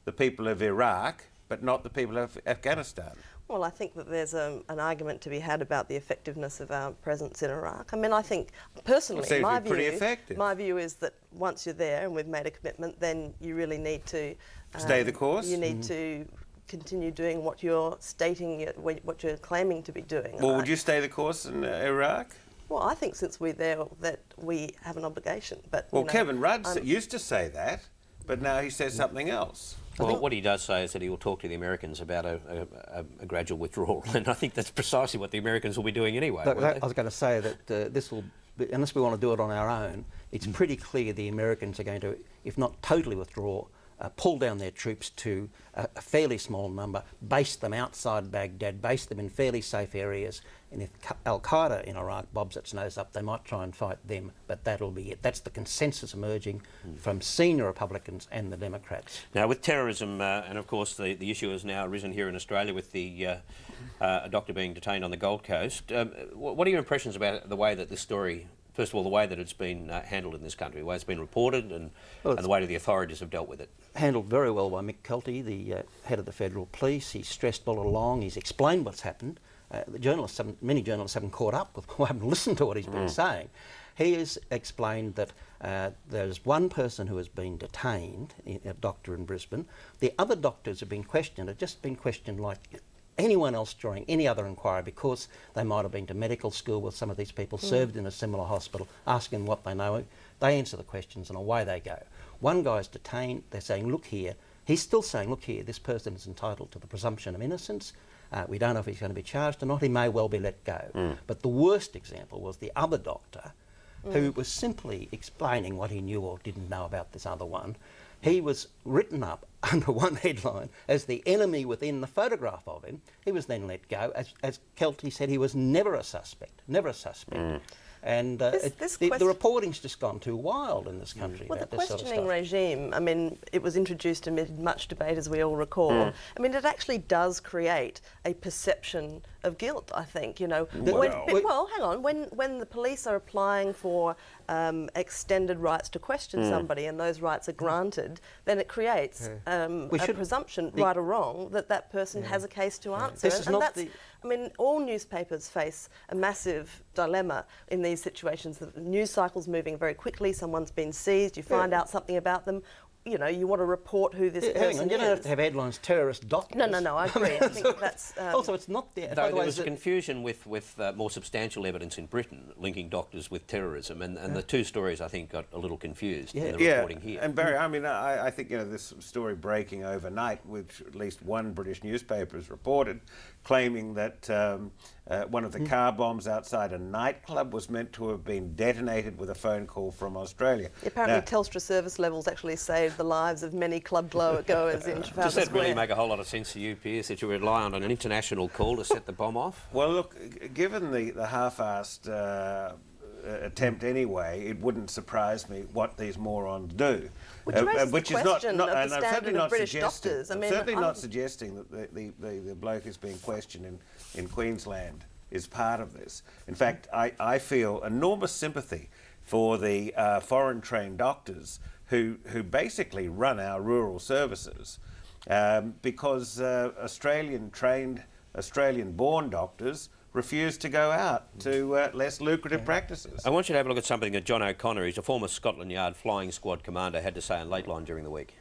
Speaker 11: the people of Iraq, but not the people of Afghanistan.
Speaker 12: Well, I think that there's an argument to be had about the effectiveness of our presence in Iraq. I mean, I think, personally, my view is that once you're there and we've made a commitment, then you really need to...
Speaker 11: stay the course?
Speaker 12: You need to continue doing what you're stating, what you're claiming to be doing.
Speaker 11: Well, would you stay the course in Iraq?
Speaker 12: Well, I think since we're there that we have an obligation. But
Speaker 11: well, Kevin Rudd used to say that, but now he says something else.
Speaker 1: Well, what he does say is that he will talk to the Americans about a gradual withdrawal, and I think that's precisely what the Americans will be doing anyway.
Speaker 13: I was going to say that this will, unless we want to do it on our own, it's pretty clear the Americans are going to, if not totally withdraw, pull down their troops to a fairly small number, base them outside Baghdad, base them in fairly safe areas, and if Al-Qaeda in Iraq bobs its nose up, they might try and fight them, but that'll be it. That's the consensus emerging from senior Republicans and the Democrats.
Speaker 1: Now, with terrorism, and of course the issue has now arisen here in Australia with a doctor being detained on the Gold Coast, what are your impressions about the way that this story, first of all, the way that it's been handled in this country, the way it's been reported and the way that the authorities have dealt with it?
Speaker 13: Handled very well by Mick Kelty, the head of the Federal Police. He's stressed all along, he's explained what's happened. Many journalists haven't caught up with, or haven't listened to what he's been saying. He has explained that there's one person who has been detained, a doctor in Brisbane. The other doctors have been just been questioned like anyone else during any other inquiry, because they might have been to medical school with some of these people, served in a similar hospital, asking what they know. They answer the questions and away they go. One guy's detained, they're saying, look here, he's still saying, look here, this person is entitled to the presumption of innocence. We don't know if he's going to be charged or not. He may well be let go. But the worst example was the other doctor who was simply explaining what he knew or didn't know about this other one. He was written up under one headline as the enemy within the photograph of him. He was then let go. As Kelty said, he was never a suspect, And the reporting's just gone too wild in this country.
Speaker 12: Well,
Speaker 13: about
Speaker 12: the
Speaker 13: this sort of
Speaker 12: questioning
Speaker 13: stuff.
Speaker 12: regime, I mean, it was introduced amid much debate, as we all recall. I mean, it actually does create a perception of guilt, I think. Hang on. When the police are applying for extended rights to question somebody and those rights are granted, then it creates a presumption, right or wrong, that person has a case to answer. I mean, all newspapers face a massive dilemma in these situations. The news cycle's moving very quickly. Someone's been seized. You find out something about them. You know, you want to report who this person is.
Speaker 13: You don't have to have headlines, terrorist doctors.
Speaker 12: No, I agree. I think that's...
Speaker 13: also, it's not there.
Speaker 1: Though there was a confusion with more substantial evidence in Britain linking doctors with terrorism, and the two stories, I think, got a little confused in the reporting here.
Speaker 11: And Barry, I mean, I think, this story breaking overnight, which at least one British newspaper has reported, claiming that One of the car bombs outside a nightclub was meant to have been detonated with a phone call from Australia.
Speaker 12: Apparently Telstra service levels actually saved the lives of many club goers in Trafalgar
Speaker 1: Does that
Speaker 12: Square.
Speaker 1: really make a whole lot of sense to you, Piers, that you rely on an international call to set the bomb off?
Speaker 11: Well, look, given the half-assed attempt anyway, it wouldn't surprise me what these morons do.
Speaker 12: Which raises
Speaker 11: which
Speaker 12: the
Speaker 11: is
Speaker 12: question
Speaker 11: not,
Speaker 12: of
Speaker 11: and
Speaker 12: the
Speaker 11: I'm
Speaker 12: standard
Speaker 11: certainly
Speaker 12: of
Speaker 11: not
Speaker 12: British
Speaker 11: suggesting,
Speaker 12: doctors. I
Speaker 11: I'm
Speaker 12: mean,
Speaker 11: certainly not suggesting that the bloke who's being questioned in Queensland is part of this. In fact, I feel enormous sympathy for the foreign-trained doctors who basically run our rural services, because Australian-trained, Australian-born doctors refuse to go out to less lucrative practices.
Speaker 1: I want you to have a look at something that John O'Connor, who's a former Scotland Yard flying squad commander, had to say on Lateline during the week.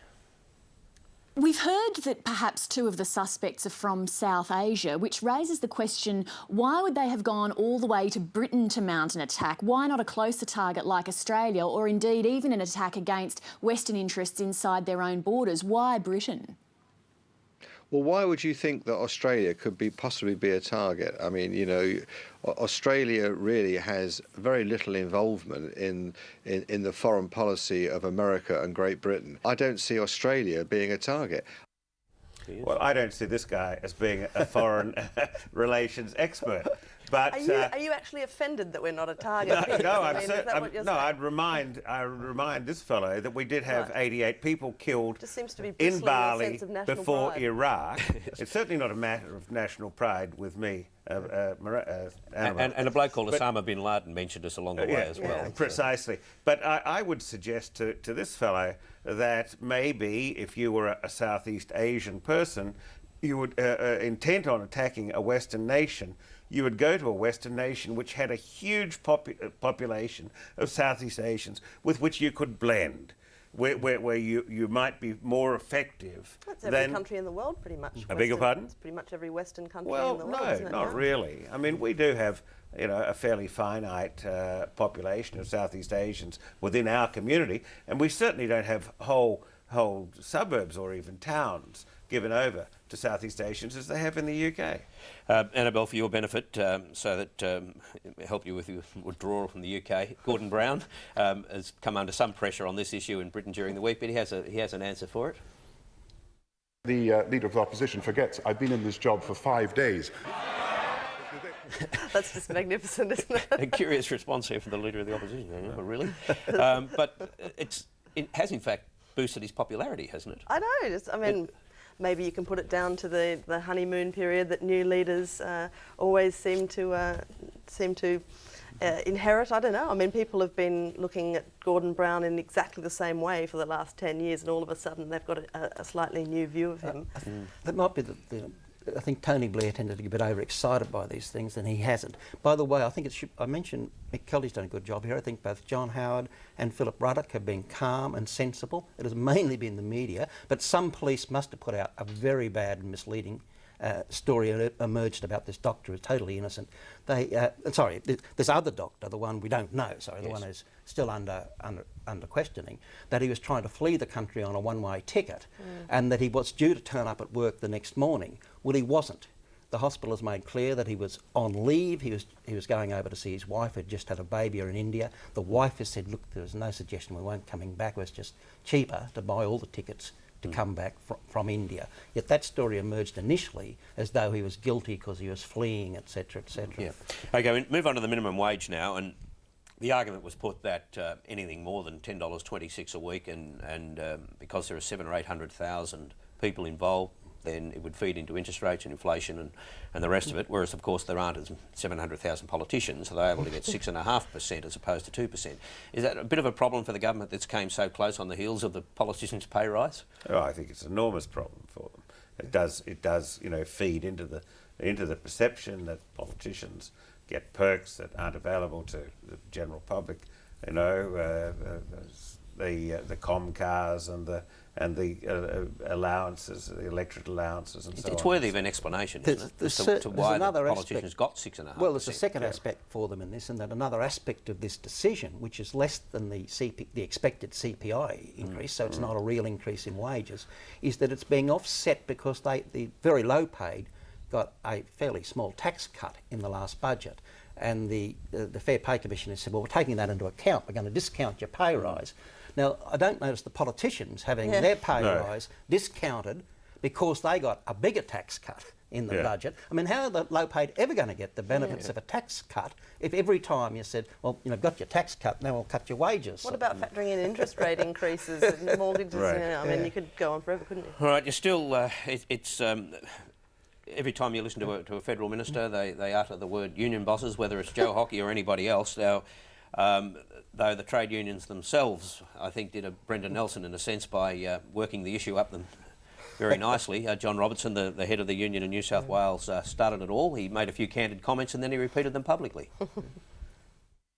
Speaker 17: We've heard that perhaps 2 of the suspects are from South Asia, which raises the question, why would they have gone all the way to Britain to mount an attack? Why not a closer target like Australia, or indeed even an attack against Western interests inside their own borders? Why Britain?
Speaker 18: Well, why would you think that Australia could possibly be a target? I mean, you know, Australia really has very little involvement in the foreign policy of America and Great Britain. I don't see Australia being a target.
Speaker 11: Well, I don't see this guy as being a foreign relations expert. But
Speaker 12: are you actually offended that we're not a target?
Speaker 11: I'd remind this fellow that we did have 88 people killed in Bali before Iraq. It's certainly not a matter of national pride with me.
Speaker 1: And a bloke called Osama bin Laden mentioned us along the way as well.
Speaker 11: Yeah, precisely. But I would suggest to this fellow that maybe if you were a Southeast Asian person, you would intent on attacking a Western nation, you would go to a Western nation which had a huge population of Southeast Asians with which you could blend, where you might be more effective.
Speaker 12: That's every country in the world, pretty much.
Speaker 11: I beg your pardon?
Speaker 12: It's pretty much every Western country in the world, isn't it?
Speaker 11: Not really. I mean, we do have, you know, a fairly finite population of Southeast Asians within our community, and we certainly don't have whole suburbs or even towns given over to Southeast Asians as they have in the UK.
Speaker 1: Annabel, for your benefit, so that help you with your withdrawal from the UK, Gordon Brown has come under some pressure on this issue in Britain during the week, but he has an answer for it.
Speaker 19: The Leader of the Opposition forgets I've been in this job for 5 days.
Speaker 12: That's just magnificent, isn't it?
Speaker 1: A curious response here from the Leader of the Opposition, really. But it has in fact boosted his popularity, hasn't it?
Speaker 12: I know. Maybe you can put it down to the honeymoon period that new leaders always seem to inherit. I don't know. I mean, people have been looking at Gordon Brown in exactly the same way for the last 10 years, and all of a sudden they've got a slightly new view of him.
Speaker 13: That might be I think Tony Blair tended to get a bit overexcited by these things, and he hasn't. By the way, I think I mentioned Mick Kelly's done a good job here. I think both John Howard and Philip Ruddock have been calm and sensible. It has mainly been the media, but some police must have put out a very bad and misleading story emerged about this doctor who's totally innocent. This other doctor, the one we don't know, the one who's still under questioning, that he was trying to flee the country on a one-way ticket, and that he was due to turn up at work the next morning. Well, he wasn't. The hospital has made clear that he was on leave. He was going over to see his wife, who had just had a baby in India. The wife has said, look, there was no suggestion we weren't coming back. It was just cheaper to buy all the tickets to come back from India. Yet that story emerged initially as though he was guilty because he was fleeing, etc., etc.
Speaker 1: Yeah. Okay, we move on to the minimum wage now, and the argument was put that anything more than $10.26 a week, and because there are 700,000 or 800,000 people involved, then it would feed into interest rates and inflation and the rest of it, whereas of course there aren't as 700,000 politicians, so they're able to get 6.5% as opposed to 2%. Is that a bit of a problem for the government that's came so close on the heels of the politicians' pay rise?
Speaker 11: Oh, I think it's an enormous problem for them. It does, you know, feed into the perception that politicians get perks that aren't available to the general public. You know, the com cars and the allowances, the electorate allowances and so on.
Speaker 1: It's worthy of an explanation, isn't it, as to why the politicians got 6.5%.
Speaker 13: Well, there's a second aspect for them in this, and that another aspect of this decision, which is less than the expected CPI increase, so it's not a real increase in wages, is that it's being offset because the very low paid got a fairly small tax cut in the last budget. And the Fair Pay Commission has said, well, we're taking that into account. We're going to discount your pay rise. Now, I don't notice the politicians having their pay rise discounted because they got a bigger tax cut in the budget. I mean, how are the low-paid ever going to get the benefits of a tax cut if every time you said, well, you know, got your tax cut, now we'll cut your wages?
Speaker 12: What about factoring in interest rate increases and mortgages? You know, I mean, you could go on forever, couldn't you?
Speaker 1: All right, you're still... every time you listen to a federal minister, they utter the word union bosses, whether it's Joe Hawke or anybody else. Now, though the trade unions themselves, I think, did a Brendan Nelson in a sense by working the issue up them very nicely. John Robertson, the head of the union in New South Wales, started it all. He made a few candid comments and then he repeated them publicly.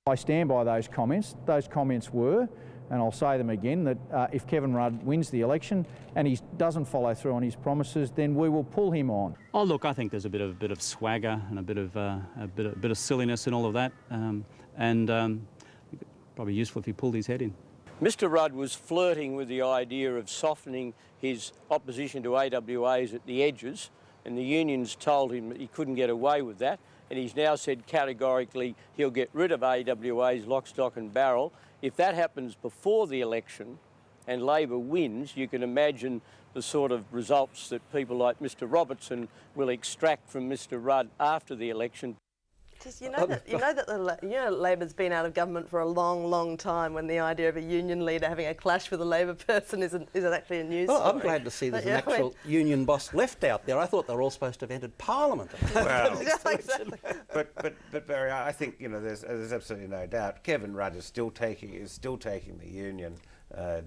Speaker 20: I stand by those comments. Those comments were, and I'll say them again, that if Kevin Rudd wins the election and he doesn't follow through on his promises, then we will pull him on.
Speaker 21: Oh, look, I think there's a bit of swagger and a bit of silliness in all of that, probably useful if he pulled his head in.
Speaker 15: Mr Rudd was flirting with the idea of softening his opposition to AWAs at the edges, and the unions told him that he couldn't get away with that, and he's now said categorically he'll get rid of AWAs lock, stock and barrel. If that happens before the election and Labor wins, you can imagine the sort of results that people like Mr Robertson will extract from Mr Rudd after the election.
Speaker 12: Just, you know that Labor's been out of government for a long, long time when the idea of a union leader having a clash with a Labor person isn't actually a news story.
Speaker 13: I'm glad to see there's an actual union boss left out there. I thought they were all supposed to have entered Parliament.
Speaker 11: Well,
Speaker 12: exactly.
Speaker 11: But Barry, I think there's absolutely no doubt. Kevin Rudd is still taking the union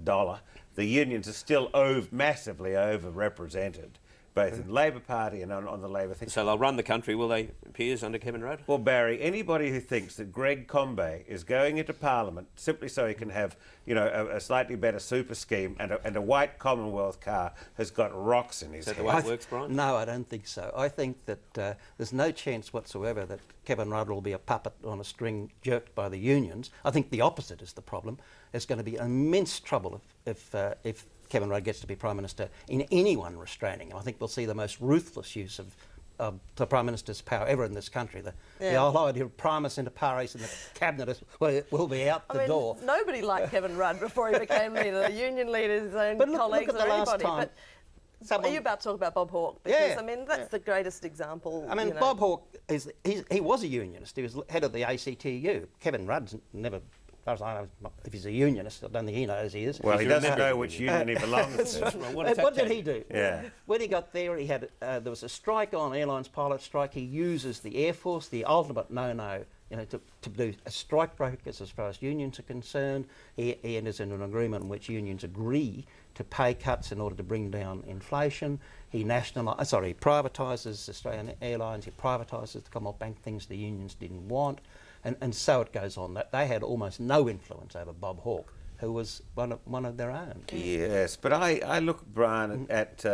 Speaker 11: dollar. The unions are still massively overrepresented, both in the Labor Party and on the Labor thing.
Speaker 1: So they'll run the country, will they, Piers, under Kevin Rudd?
Speaker 11: Well, Barry, anybody who thinks that Greg Combet is going into Parliament simply so he can have, a slightly better super scheme and a white Commonwealth car has got rocks in his head.
Speaker 1: Is that the way it works, Brian?
Speaker 13: No, I don't think so. I think that there's no chance whatsoever that Kevin Rudd will be a puppet on a string jerked by the unions. I think the opposite is the problem. There's going to be immense trouble if Kevin Rudd gets to be Prime Minister in anyone restraining him. I think we'll see the most ruthless use of the Prime Minister's power ever in this country. The whole idea of primus inter pares in the Cabinet will be out the door.
Speaker 12: Nobody liked Kevin Rudd before he became leader. The union leaders, his own colleagues,
Speaker 13: look at the last time.
Speaker 12: Are you about to talk about Bob Hawke? Because, that's the greatest example.
Speaker 13: Bob Hawke, he was a unionist. He was head of the ACTU. Kevin Rudd's never... As far as I know, if he's a unionist, I don't think he knows he is.
Speaker 11: Well, he doesn't know which union he belongs to.
Speaker 13: What did he do?
Speaker 11: Yeah.
Speaker 13: When he got there, he had there was a strike on, airlines pilot strike. He uses the Air Force, the ultimate no-no, to do a strike breakers as far as unions are concerned. He enters into an agreement in which unions agree to pay cuts in order to bring down inflation. He privatises Australian Airlines. He privatises the Commonwealth Bank, things the unions didn't want. And so it goes on. They had almost no influence over Bob Hawke, who was one of their own.
Speaker 11: Yes, but I look, Brian, at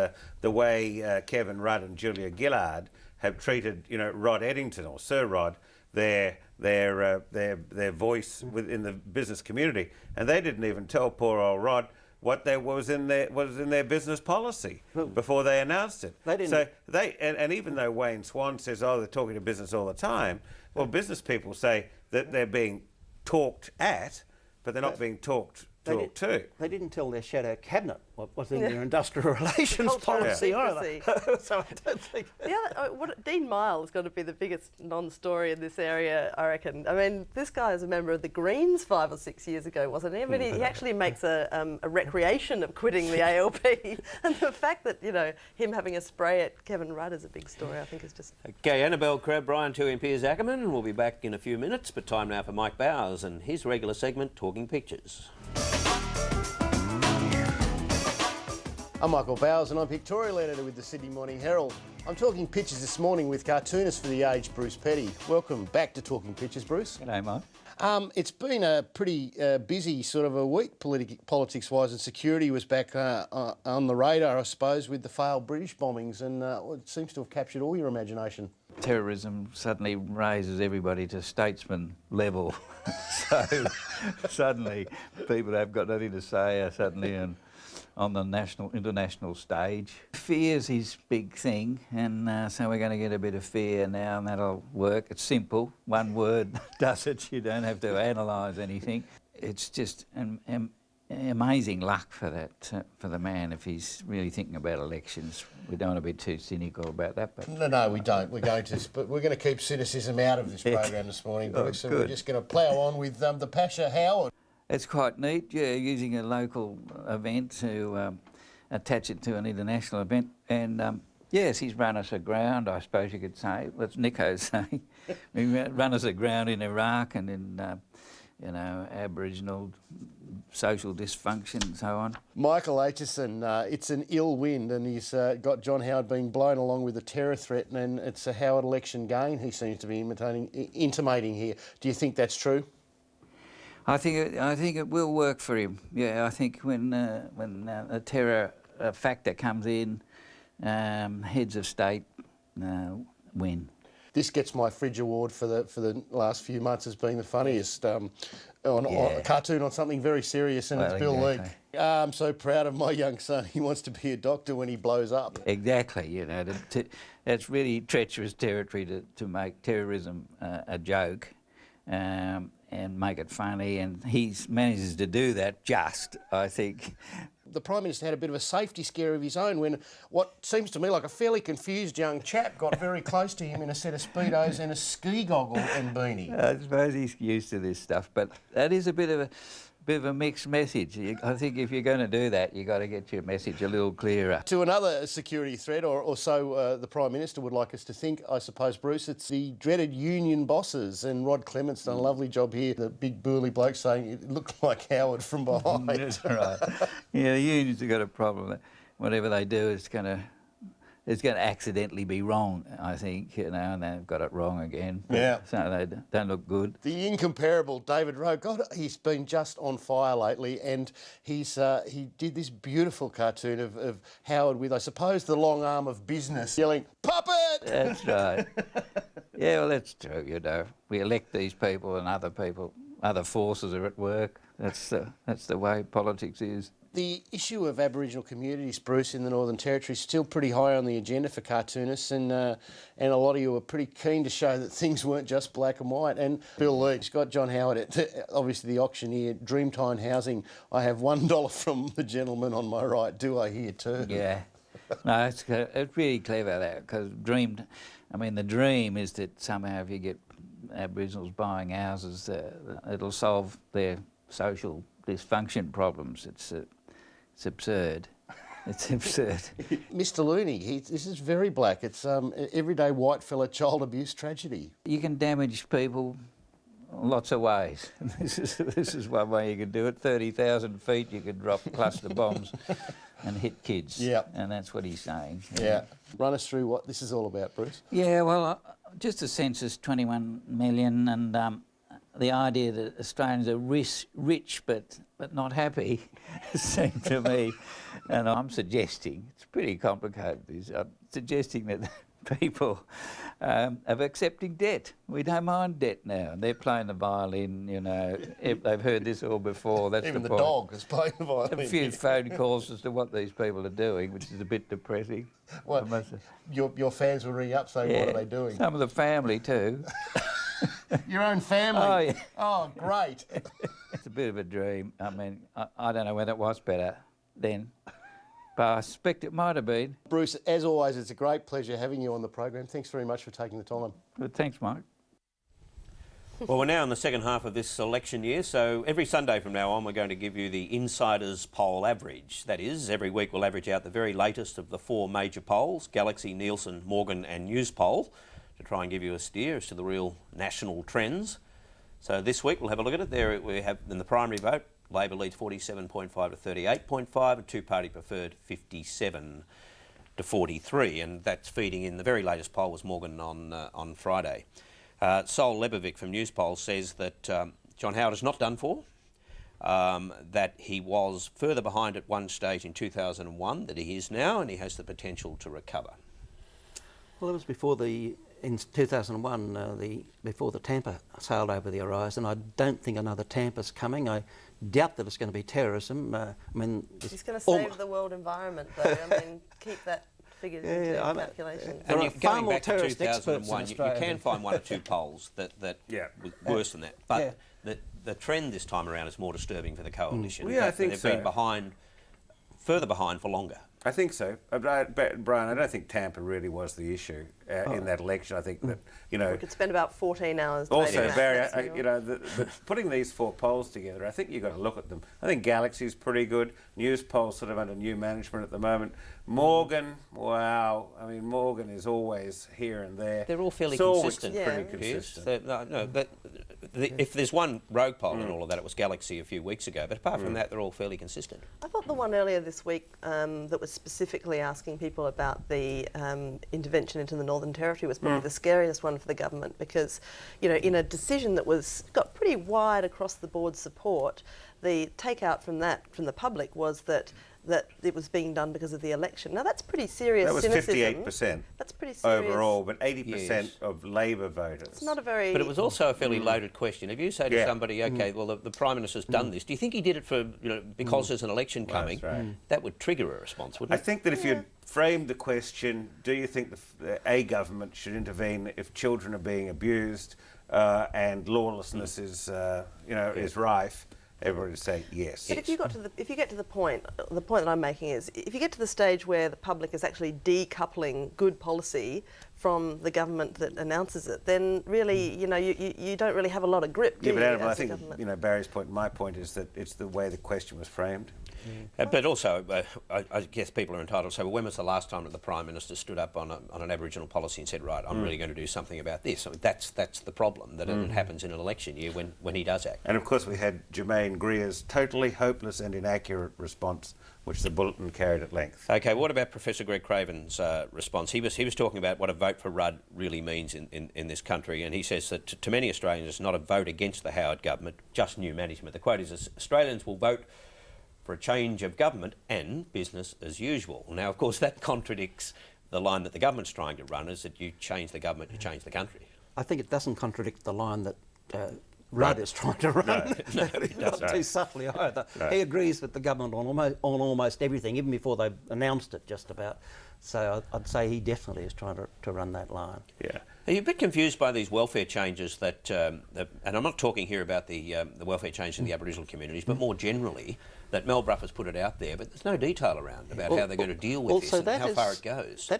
Speaker 11: the way Kevin Rudd and Julia Gillard have treated, Rod Eddington or Sir Rod, their voice within the business community, and they didn't even tell poor old Rod what was in their business policy before they announced it.
Speaker 13: They didn't.
Speaker 11: So and even though Wayne Swan says, they're talking to business all the time, well, business people say that they're being talked at, but they're not being talked to.
Speaker 13: They didn't tell their shadow cabinet what was in their industrial relations policy either. So I don't think...
Speaker 12: Dean Miles got to be the biggest non-story in this area, I reckon. I mean, this guy is a member of the Greens 5 or 6 years ago, wasn't he? I mean, he actually makes a recreation of quitting the ALP. And the fact that, him having a spray at Kevin Rudd is a big story, I think is just...
Speaker 1: Okay, Annabel, Crabb, Brian, Toohey and Piers Akerman. We'll be back in a few minutes, but time now for Mike Bowers and his regular segment, Talking Pictures.
Speaker 22: I'm Michael Bowers and I'm pictorial editor with the Sydney Morning Herald. I'm talking pictures this morning with cartoonist for The Age, Bruce Petty. Welcome back to Talking Pictures, Bruce.
Speaker 23: G'day, Mike.
Speaker 22: It's been a pretty busy sort of a week politics-wise, and security was back on the radar, I suppose, with the failed British bombings, and it seems to have captured all your imagination.
Speaker 23: Terrorism suddenly raises everybody to statesman level. So suddenly people have got nothing to say suddenly, and on the international stage. Fear's his big thing, and so we're going to get a bit of fear now, and that'll work. It's simple. One word does it. You don't have to analyse anything. It's just amazing luck for that for the man if he's really thinking about elections. We don't want to be too cynical about that, but
Speaker 22: No, we don't. We're going to keep cynicism out of this program this morning, Bruce. So we're just going to plough on with the Pasha Howard.
Speaker 23: it's quite neat. Yeah, using a local event to attach it to an international event, and yes, he's run us aground, I suppose you could say. That's Nico's saying. He run us aground in Iraq and in Aboriginal social dysfunction and so on.
Speaker 22: Michael Aitchison, it's an ill wind, and he's got John Howard being blown along with a terror threat, and it's a Howard election gain he seems to be intimating here. Do you think that's true?
Speaker 23: I think it will work for him. Yeah, I think when a terror factor comes in, heads of state win.
Speaker 22: This gets my Fridge Award for the last few months as being the funniest on a cartoon on something very serious, and it's Bill Leak. I'm so proud of my young son. He wants to be a doctor when he blows up.
Speaker 23: Exactly. It's really treacherous territory to make terrorism a joke and make it funny, and he manages to do that just, I think.
Speaker 22: The Prime Minister had a bit of a safety scare of his own when what seems to me like a fairly confused young chap got very close to him in a set of Speedos and a ski goggle and beanie.
Speaker 23: I suppose he's used to this stuff, but that is a bit of a mixed message. I think if you're going to do that, you've got to get your message a little clearer.
Speaker 22: To another security threat, or so the Prime Minister would like us to think, I suppose, Bruce, it's the dreaded union bosses, and Rod Clement's done a lovely job here. The big burly bloke saying it looked like Howard from behind.
Speaker 23: That's right. Yeah, the unions have got a problem. Whatever they do, it's going to accidentally be wrong, I think, and they've got it wrong again.
Speaker 22: Yeah.
Speaker 23: So they don't look good.
Speaker 22: The incomparable David Rowe, God, he's been just on fire lately, and he did this beautiful cartoon of Howard with, I suppose, the long arm of business, yelling, "Puppet!"
Speaker 23: That's right. Yeah, well, that's true, We elect these people and other forces are at work. That's the way politics is.
Speaker 22: The issue of Aboriginal communities, Bruce, in the Northern Territory is still pretty high on the agenda for cartoonists, and a lot of you were pretty keen to show that things weren't just black and white. And Bill Leak's got John Howard, obviously the auctioneer, Dreamtime Housing. I have $1 from the gentleman on my right. Do I hear too?
Speaker 23: Yeah. No, it's really clever, that, because the dream is that somehow if you get Aboriginals buying houses, it'll solve their social dysfunction problems. It's absurd. It's absurd.
Speaker 22: Mr. Looney, this is very black. It's everyday white fella child abuse tragedy.
Speaker 23: You can damage people lots of ways. This is one way you can do it. 30,000 feet you could drop cluster bombs and hit kids.
Speaker 22: Yeah.
Speaker 23: And that's what he's saying.
Speaker 22: Yeah. Run us through what this is all about, Bruce.
Speaker 23: Yeah, well, just the census, 21 million, and the idea that Australians are rich but not happy seemed to me, and I'm suggesting, it's pretty complicated, I'm suggesting that people are accepting debt. We don't mind debt now. They're playing the violin, they've heard this all before. That's
Speaker 22: even the
Speaker 23: point.
Speaker 22: Dog is playing the violin.
Speaker 23: A few phone calls as to what these people are doing, which is a bit depressing.
Speaker 22: Well, your fans will ring up saying, what are they doing?
Speaker 23: Some of the family too.
Speaker 22: Your own family?
Speaker 23: Oh, yeah.
Speaker 22: Oh, great.
Speaker 23: It's a bit of a dream. I don't know whether it was better then, but I suspect it might have been.
Speaker 22: Bruce, as always, it's a great pleasure having you on the program. Thanks very much for taking the time.
Speaker 23: Good, thanks, Mike.
Speaker 1: Well, we're now in the second half of this election year, so every Sunday from now on we're going to give you the Insiders Poll Average. That is, every week we'll average out the very latest of the 4 major polls, Galaxy, Nielsen, Morgan and Newspoll, to try and give you a steer as to the real national trends. So this week we'll have a look at it. There we have in the primary vote, Labor leads 47.5 to 38.5, and two-party preferred 57 to 43, and that's feeding in. The very latest poll was Morgan on Friday. Sol Lebovic from Newspoll says that John Howard is not done for, that he was further behind at one stage in 2001 than he is now, and he has the potential to recover.
Speaker 13: Well, it was in 2001, before the Tampa sailed over the horizon. I don't think another Tampa's coming. I doubt that it's going to be terrorism. I mean,
Speaker 12: He's going to save the world environment, though. I mean, keep that figures into calculations.
Speaker 1: And
Speaker 13: There are
Speaker 1: going
Speaker 13: far more
Speaker 1: back to
Speaker 13: terrorist experts in
Speaker 1: 2001, you
Speaker 13: Australia.
Speaker 1: can find one or two polls that was worse than that. But the trend this time around is more disturbing for the coalition.
Speaker 11: Well, yeah, I think
Speaker 1: they've
Speaker 11: so.
Speaker 1: been further behind for longer.
Speaker 11: I think so. But Brian, I don't think Tampa really was the issue in that election. I think that, you know...
Speaker 12: We could spend about 14 hours
Speaker 11: Also,
Speaker 12: debating that.
Speaker 11: Barry, you know, putting these 4 polls together, I think you've got to look at them. I think Galaxy's pretty good. News Poll's sort of under new management at the moment. Morgan, wow. I mean, Morgan is always here and there.
Speaker 1: They're all fairly
Speaker 11: Sawwick's
Speaker 1: consistent.
Speaker 11: pretty consistent.
Speaker 1: But if there's one rogue poll and all of that, it was Galaxy a few weeks ago. But apart from that, they're all fairly consistent.
Speaker 12: I thought the one earlier this week that was specifically asking people about the intervention into the Northern Territory was probably the scariest one for the government, because, you know, in a decision that got pretty wide across the board support, the takeout from the public was that it was being done because of the election. Now that's pretty serious.
Speaker 11: That was
Speaker 12: cynicism.
Speaker 11: 58%.
Speaker 12: That's pretty serious
Speaker 11: overall, but 80% of Labor voters.
Speaker 12: It's not a very.
Speaker 1: But it was also a fairly loaded question. If you say to somebody, "Okay, well, the Prime Minister's done this," do you think he did it for, because there's an election coming?
Speaker 11: Right.
Speaker 1: That would trigger a response, wouldn't it?
Speaker 11: I think that if you framed the question, do you think a government should intervene if children are being abused and lawlessness is rife? Everybody would say yes.
Speaker 12: But if you get to the point that I'm making is, if you get to the stage where the public is actually decoupling good policy from the government that announces it, then really, you don't really have a lot of grip.
Speaker 11: Yeah, but Annabel, I think Barry's point and my point is that it's the way the question was framed.
Speaker 1: But also, I guess people are entitled to say, well, when was the last time that the Prime Minister stood up on an Aboriginal policy and said, right, I'm really going to do something about this? I mean, that's the problem, that it happens in an election year when he does act.
Speaker 11: And of course we had Jermaine Greer's totally hopeless and inaccurate response, which the Bulletin carried at length.
Speaker 1: OK, what about Professor Greg Craven's response? He was talking about what a vote for Rudd really means in this country, and he says that to many Australians it's not a vote against the Howard government, just new management. The quote is, Australians will vote for a change of government and business as usual. Now, of course, that contradicts the line that the government's trying to run, is that you change the government, you change the country.
Speaker 13: I think it doesn't contradict the line that Rudd is trying to run.
Speaker 1: No, it doesn't.
Speaker 13: Not too subtly either.
Speaker 11: No.
Speaker 13: He agrees with the government on almost everything, even before they announced it, just about. So I'd say he definitely is trying to run that line.
Speaker 11: Yeah.
Speaker 1: Are you a bit confused by these welfare changes that, and I'm not talking here about the welfare change in the Aboriginal communities, but more generally, that Mel Bruff has put it out there, but there's no detail around about how they're going to deal with this and how far it goes.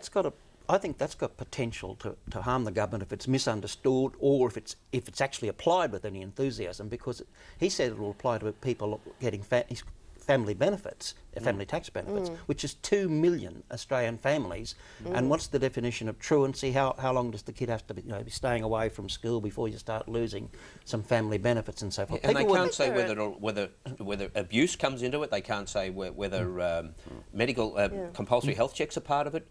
Speaker 13: I think that's got potential to harm the government if it's misunderstood, or if it's actually applied with any enthusiasm, because he said it will apply to people getting family benefits, family tax benefits, which is 2 million Australian families. And what's the definition of truancy? How long does the kid have to be staying away from school before you start losing some family benefits and so forth?
Speaker 1: And they can't say whether abuse comes into it. They can't say whether medical compulsory health checks are part of it.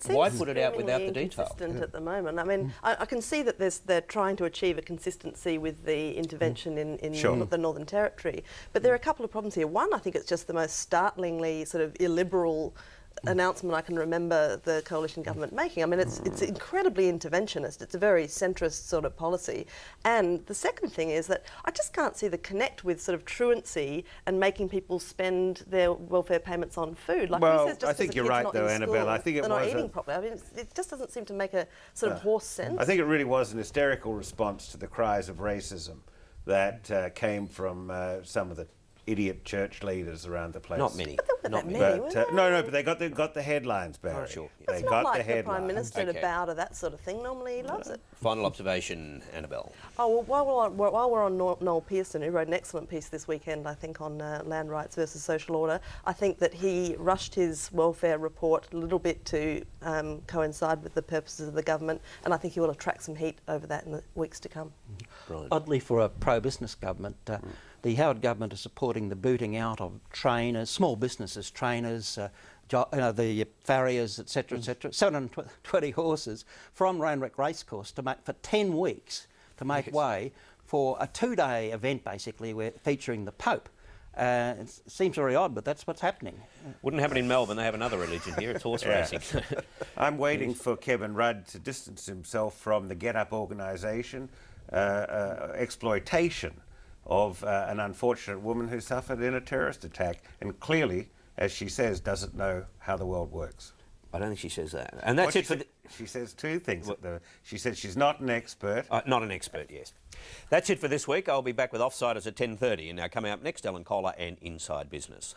Speaker 1: Why put it out without the detail?
Speaker 12: Inconsistent at the moment. I mean, I can see that they're trying to achieve a consistency with the intervention in the Northern Territory, but there are a couple of problems here. One, I think it's just the most startlingly sort of illiberal announcement I can remember the coalition government making. I mean, it's incredibly interventionist. It's a very centrist sort of policy. And the second thing is that I just can't see the connect with sort of truancy and making people spend their welfare payments on food. Like,
Speaker 11: well,
Speaker 12: he says, just
Speaker 11: I think you're right though, Annabel. I think it
Speaker 12: they're
Speaker 11: was
Speaker 12: not eating properly. I mean, it just doesn't seem to make a sort of horse sense.
Speaker 11: I think it really was an hysterical response to the cries of racism that came from some of the idiot church leaders around the place.
Speaker 1: Not many.
Speaker 12: But not many.
Speaker 11: But they got the headlines, Barry.
Speaker 1: Oh, sure.
Speaker 12: It's not like the Prime Minister to bow to that sort of thing. Normally he loves it.
Speaker 1: Final observation, Annabel.
Speaker 12: Oh, well, while we're on Noel Pearson, who wrote an excellent piece this weekend, I think, on land rights versus social order, I think that he rushed his welfare report a little bit to coincide with the purposes of the government, and I think he will attract some heat over that in the weeks to come.
Speaker 1: Right.
Speaker 13: Oddly, for a pro-business government, the Howard government is supporting the booting out of trainers, small businesses, trainers, the farriers, etc., 720 horses from Randwick Racecourse for 10 weeks to make way for a 2-day event, basically, featuring the Pope. It seems very odd, but that's what's happening.
Speaker 1: Wouldn't happen in Melbourne. They have another religion here. It's horse racing.
Speaker 11: I'm waiting for Kevin Rudd to distance himself from the Get Up organisation, exploitation of an unfortunate woman who suffered in a terrorist attack and clearly, as she says, doesn't know how the world works.
Speaker 1: I don't think she says that. And that's it for...
Speaker 11: She says two things. She says she's not an expert.
Speaker 1: Not an expert, yes. That's it for this week. I'll be back with Offsiders at 10:30. And now coming up next, Ellen Kohler and Inside Business.